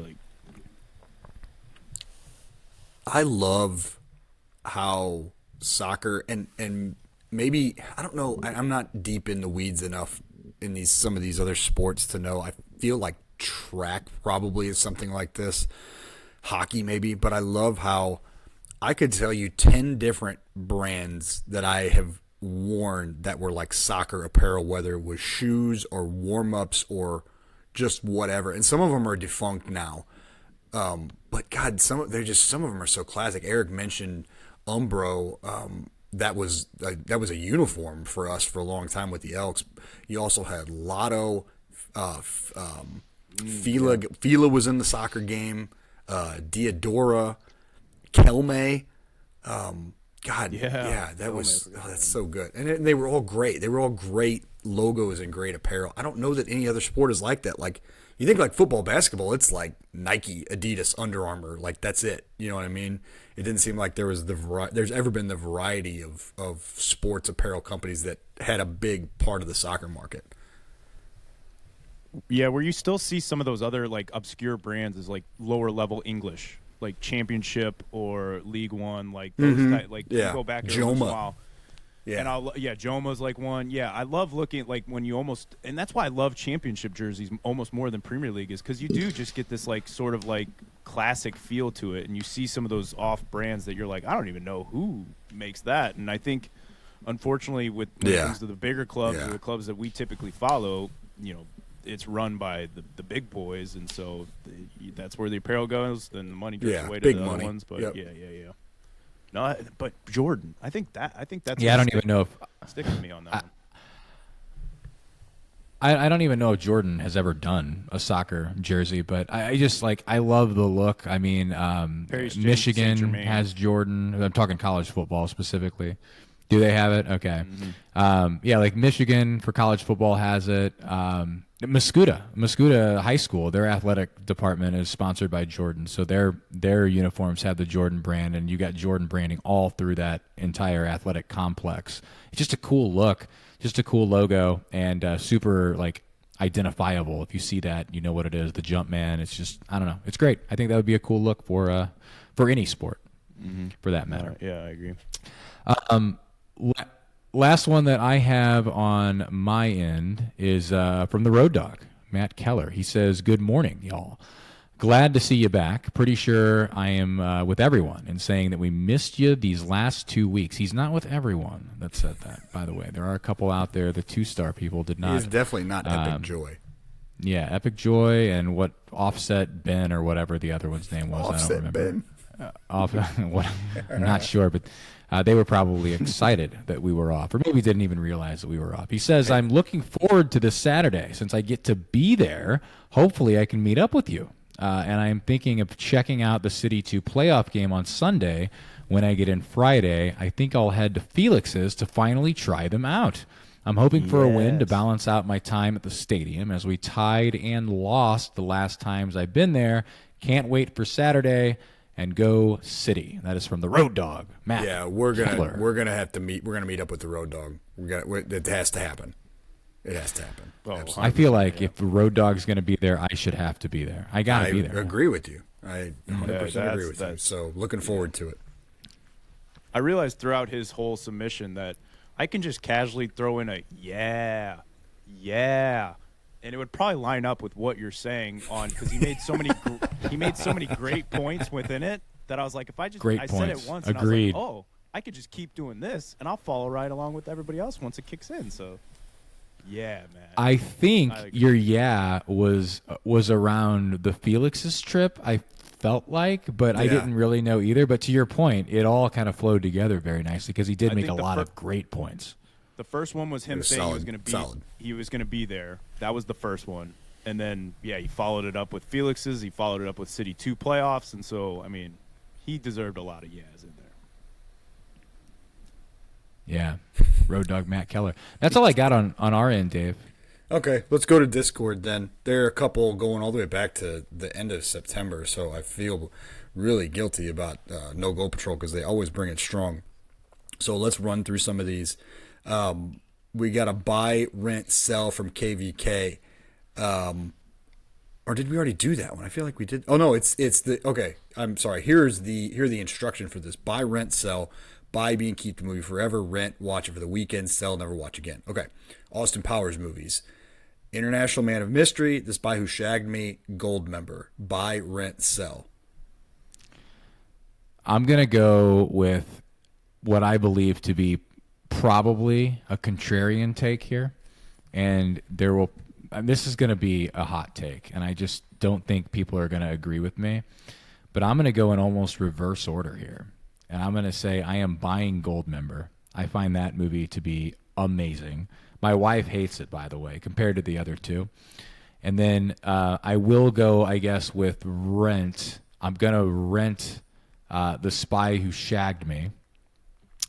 I love how soccer and maybe, I don't know, I'm not deep in the weeds enough in some of these other sports to know. I feel like track probably is something like this. Hockey maybe, but I love how I could tell you 10 different brands that I have worn that were like soccer apparel, whether it was shoes or warm-ups or just whatever. And some of them are defunct now. But God, some of them are so classic. Eric mentioned Umbro. That was a uniform for us for a long time with the Elks. You also had Lotto. Fila was in the soccer game. Diadora, Kelme. That's so good. And they were all great. They were all great logos and great apparel. I don't know that any other sport is like that. Like you think like football, basketball, it's like Nike, Adidas, Under Armour. Like that's it. You know what I mean? It didn't seem like there's ever been the variety of sports apparel companies that had a big part of the soccer market. Yeah, where you still see some of those other like obscure brands is like lower level English, like Championship or League One, like those you go back every once in a while. Yeah, and Joma's like one. Yeah, I love looking at like when you almost, and that's why I love Championship jerseys almost more than Premier League, is because you do just get this like sort of like classic feel to it, and you see some of those off brands that you're like, I don't even know who makes that. And I think, unfortunately, when it comes to the bigger clubs or the clubs that we typically follow, you know, it's run by the big boys, and so that's where the apparel goes. Then the money goes away to the other ones. But yeah. No, but Jordan, I think that's I don't even know if stick with me on that one. I don't even know if Jordan has ever done a soccer jersey, but I just like, I love the look. I mean, Michigan has Jordan. I'm talking college football specifically. Do they have it? Okay. Mm-hmm. Like Michigan for college football has it. Muscuda High School, their athletic department is sponsored by Jordan, so their uniforms have the Jordan brand, and you got Jordan branding all through that entire athletic complex. It's just a cool look, just a cool logo, and super like identifiable. If you see that, you know what it is. The Jumpman. It's just, I don't know. It's great. I think that would be a cool look for any sport, for that matter. Yeah, I agree. La- Last one that I have on my end is from the Road Dog, Matt Keller. He says, "Good morning, y'all. Glad to see you back. Pretty sure I am with everyone in saying that we missed you these last 2 weeks." He's not with everyone that said that, by the way. There are a couple out there. The 2-star people did not. He's definitely not Epic Joy. Yeah, Epic Joy and what Offset Ben or whatever the other one's name was. I don't Offset remember. Ben. I'm not sure, but they were probably excited that we were off, or maybe didn't even realize that we were off. He says, "I'm looking forward to this Saturday since I get to be there. Hopefully, I can meet up with you. And I am thinking of checking out the City 2 playoff game on Sunday. When I get in Friday, I think I'll head to Felix's to finally try them out. I'm hoping for a win to balance out my time at the stadium as we tied and lost the last times I've been there. Can't wait for Saturday and go City." That is from the Road Dog, Matt. Yeah, Keller. we're gonna have to meet. We're gonna meet up with the Road Dog. It has to happen. It has to happen. Absolutely. I feel like if the Road Dog's going to be there, I should have to be there. I got to be there. I agree with you. I 100% Yeah, agree with you. So looking forward to it. I realized throughout his whole submission that I can just casually throw in a yeah, and it would probably line up with what you're saying on because he made so many great points within it that I was like, if I just Great I said points. it once, Agreed. and I was like, oh, I could just keep doing this, and I'll follow right along with everybody else once it kicks in. So, yeah, man. I think I agree. your was around the Felix's trip. I felt like, but I Yeah. didn't really know either. But to your point, it all kind of flowed together very nicely because he did I make a think the lot fir- of great points. The first one was him was saying solid. he was gonna be there. That was the first one. And then he followed it up with Felix's, he followed it up with City 2 playoffs, and so I mean, he deserved a lot of yeahs in there. Yeah, Road Dog Matt Keller. That's all I got on our end, Dave. Okay, let's go to Discord then. There are a couple going all the way back to the end of September, so I feel really guilty about No Go Patrol because they always bring it strong. So let's run through some of these. We got a buy, rent, sell from KVK. Or did we already do that one? I feel like we did. Oh no, it's the okay. I'm sorry. Here are the instruction for this: buy, rent, sell. Buy being keep the movie forever. Rent, watch it for the weekend. Sell, never watch again. Okay. Austin Powers movies. International Man of Mystery. The Spy Who Shagged Me. Gold Member. Buy, rent, sell. I'm gonna go with what I believe to be probably a contrarian take here, and this is going to be a hot take, and I just don't think people are going to agree with me. But I'm going to go in almost reverse order here, and I'm going to say I am buying Goldmember. I find that movie to be amazing. My wife hates it, by the way, compared to the other two. And then I will go, I guess, with Rent. I'm going to rent The Spy Who Shagged Me.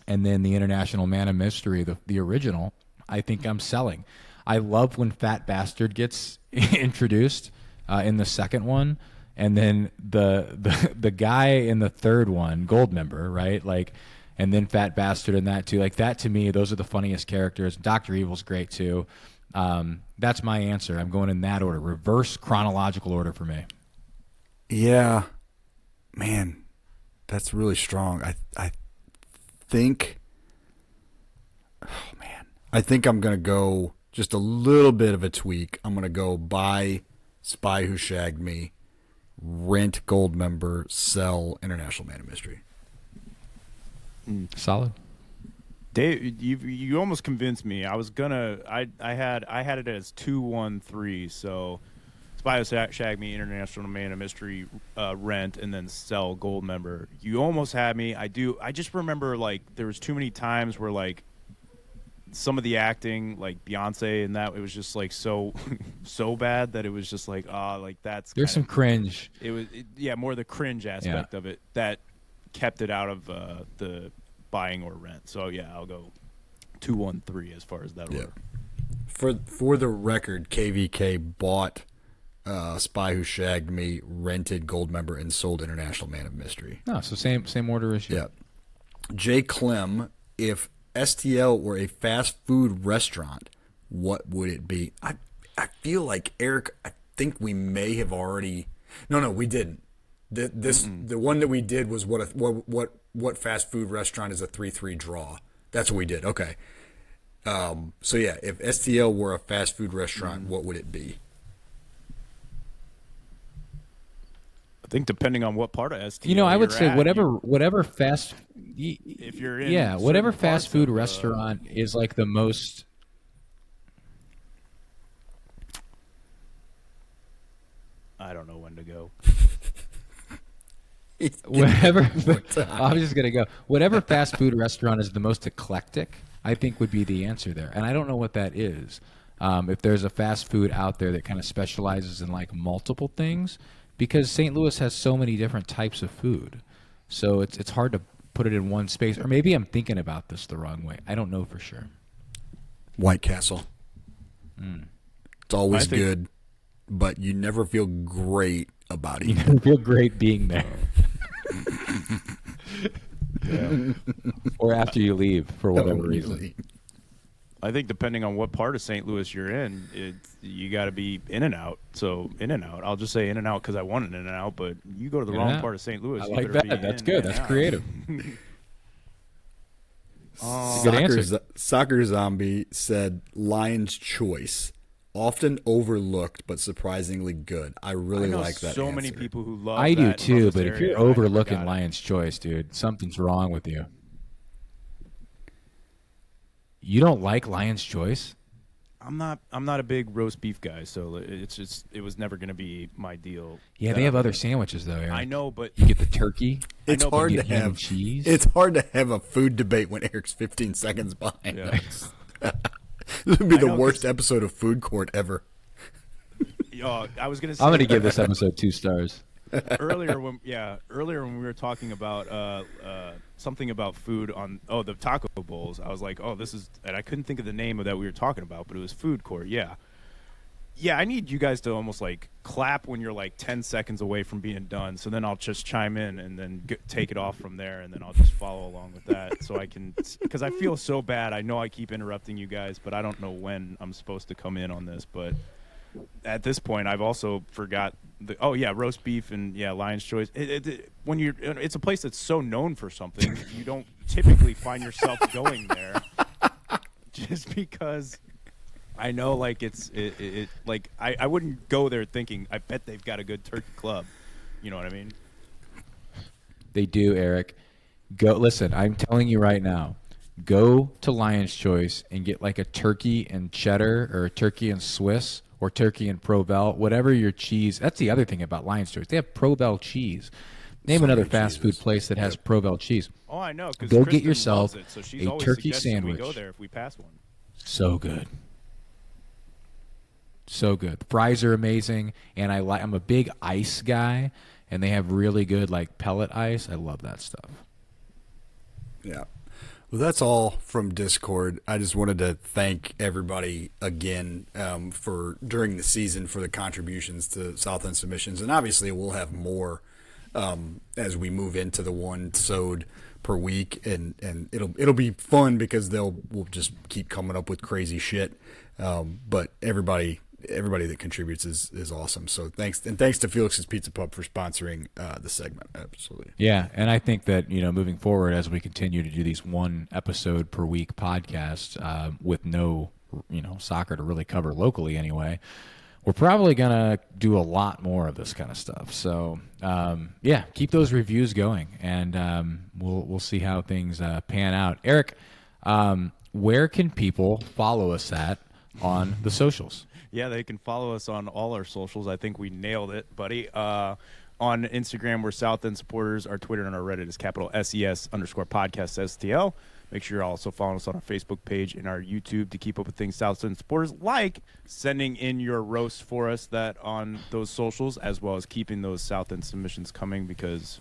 And then the International Man of Mystery, the original, I think I'm selling. I love when Fat Bastard gets introduced in the second one, and then the guy in the third one, Goldmember, right? Like, and then Fat Bastard in that too. Like that to me, those are the funniest characters. Dr. Evil's great too. That's my answer. I'm going in that order, reverse chronological order for me. Yeah, man, that's really strong. I think, oh man, I think I'm gonna go just a little bit of a tweak. I'm gonna go buy Spy Who Shagged Me, rent Goldmember, sell International Man of Mystery. Solid. Dave, you almost convinced me. I was gonna. I had it as 2-1-3. So, Spy Who Shagged Me, International Man of Mystery, rent, and then sell Goldmember. You almost had me. I just remember like there was too many times where like some of the acting, like Beyonce and that, it was just like so bad that it was just like like that's. There's some cringe. It was more the cringe aspect of it that kept it out of the buying or rent. So I'll go 2-1-3 as far as that order. For the record, KVK bought Spy Who Shagged Me, rented Goldmember, and sold International Man of Mystery. No, so same order as you. Yeah. Jay Clem, if STL were a fast food restaurant, what would it be? I feel like, Eric, I think we may have already. No, we didn't. The one that we did was what what fast food restaurant is a 3-3 draw. That's what we did. Okay. So yeah, if STL were a fast food restaurant, what would it be? I think depending on what part of STL You know, I would you're say at, whatever fast. if you're in whatever certain fast parts food of the- restaurant is like the most. I don't know when to go. Whatever, I'm just gonna go. Whatever fast food restaurant is the most eclectic, I think would be the answer there. And I don't know what that is. If there's a fast food out there that kind of specializes in like multiple things, because St. Louis has so many different types of food, so it's hard to put it in one space. Or maybe I'm thinking about this the wrong way. I don't know for sure. White Castle. It's always I think- good, but you never feel great about You it. know, feel great being there, or after you leave for whatever reason. I think depending on what part of St. Louis you're in, you got to be In and Out. So In and Out, I'll just say In and Out because I want an In and Out. But you go to the wrong In-N-Out. part of St. Louis, I you like better that. be That's in good. and That's out. creative. Good answer. Soccer Zombie said Lion's Choice. Often overlooked, but surprisingly good. I really I know like that so answer. many people who love. I do that too, from but this if area, you're and I never overlooking got it. Lion's Choice, dude, something's wrong with you. You don't like Lion's Choice? I'm not a big roast beef guy, so it was never going to be my deal. Yeah, they have other sandwiches though, Eric. I know, but You get the turkey. It's know, but hard you to get ham have and cheese. It's hard to have a food debate when Eric's 15 seconds behind Yeah. us. This would be I the know, worst 'cause- episode of Food Court ever. I was going to say I'm going to give this episode 2 stars. earlier when we were talking about something about food on the taco bowls. I was like, this is, and I couldn't think of the name of that we were talking about, but it was Food Court. Yeah, I need you guys to almost like clap when you're like 10 seconds away from being done. So then I'll just chime in and then take it off from there, and then I'll just follow along with that. So I can, because I feel so bad. I know I keep interrupting you guys, but I don't know when I'm supposed to come in on this. But at this point, I've also forgot roast beef and Lion's Choice. When it's a place that's so known for something, you don't typically find yourself going there, just because. I know, like I wouldn't go there thinking I bet they've got a good turkey club. You know what I mean? They do, Eric. Go listen, I'm telling you right now. Go to Lion's Choice and get like a turkey and cheddar or a turkey and Swiss or turkey and Provel, whatever your cheese. That's the other thing about Lion's Choice. They have Provel cheese. Name So another many fast food cheeses. place that has Provel cheese. Oh, I know. Because Go get yourself loves it, so she's a always turkey suggesting we sandwich. go there if we pass one. So good. So good. The fries are amazing, and I'm a big ice guy, and they have really good like pellet ice. I love that stuff. Yeah. Well, that's all from Discord. I just wanted to thank everybody again for during the season for the contributions to South End Submissions, and obviously we'll have more as we move into the one sewed per week, and it'll be fun because we'll just keep coming up with crazy shit. But everybody that contributes is awesome. So thanks to Felix's Pizza Pub for sponsoring the segment. Absolutely. Yeah, and I think that moving forward as we continue to do these 1 episode per week podcasts with no soccer to really cover locally anyway, we're probably gonna do a lot more of this kind of stuff. So keep those reviews going, and we'll see how things pan out. Eric, where can people follow us at on the socials? Yeah, they can follow us on all our socials. I think we nailed it, buddy. On Instagram, we're South End Supporters. Our Twitter and our Reddit is _SES_podcast STL. Make sure you're also following us on our Facebook page and our YouTube to keep up with things South End Supporters, like sending in your roasts for us that on those socials, as well as keeping those South End submissions coming, because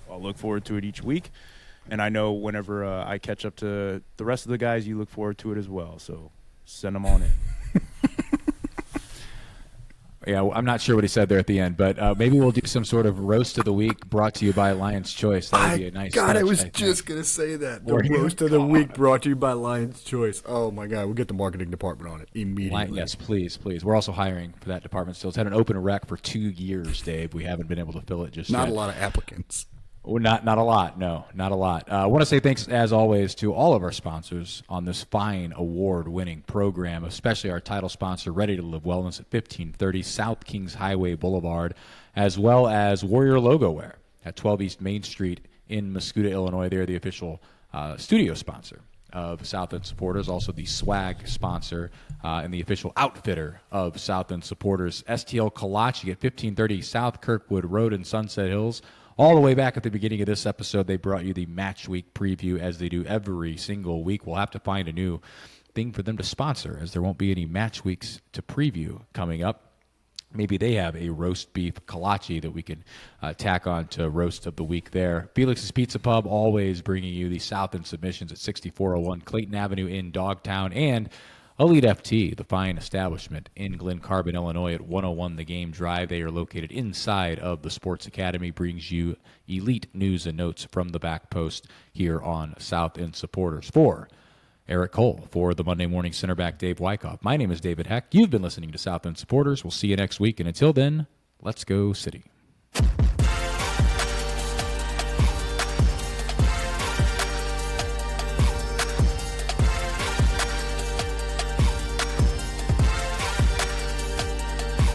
I'll look forward to it each week. And I know whenever I catch up to the rest of the guys, you look forward to it as well. So send them on in. Yeah, I'm not sure what he said there at the end, but maybe we'll do some sort of roast of the week brought to you by Lion's Choice. That would be a nice God, I touch, was think. just going to say that. The Or- roast of the week brought to you by Lion's Choice. Oh, my God. We'll get the marketing department on it immediately. Yes, please. We're also hiring for that department still. It's had an open rec for 2 years, Dave. We haven't been able to fill it just Not yet. a lot of applicants. Well, not a lot. No, not a lot. I want to say thanks, as always, to all of our sponsors on this fine award-winning program, especially our title sponsor, Ready to Live Wellness at 1530 South Kings Highway Boulevard, as well as Warrior Logo Wear at 12 East Main Street in Mascoutah, Illinois. They're the official studio sponsor of South End Supporters, also the swag sponsor and the official outfitter of South End Supporters. STL Kolache at 1530 South Kirkwood Road in Sunset Hills. All the way back at the beginning of this episode, they brought you the Match Week preview, as they do every single week. We'll have to find a new thing for them to sponsor, as there won't be any Match Weeks to preview coming up. Maybe they have a roast beef kolache that we can tack on to roast of the week there. Felix's Pizza Pub, always bringing you the South End submissions at 6401 Clayton Avenue in Dogtown, and Elite FT, the fine establishment in Glen Carbon, Illinois at 101 The Game Drive. They are located inside of the Sports Academy, brings you elite news and notes from the back post here on South End Supporters. For Eric Cole, for the Monday Morning center back Dave Wyckoff, my name is David Heck. You've been listening to South End Supporters. We'll see you next week, and until then, let's go City.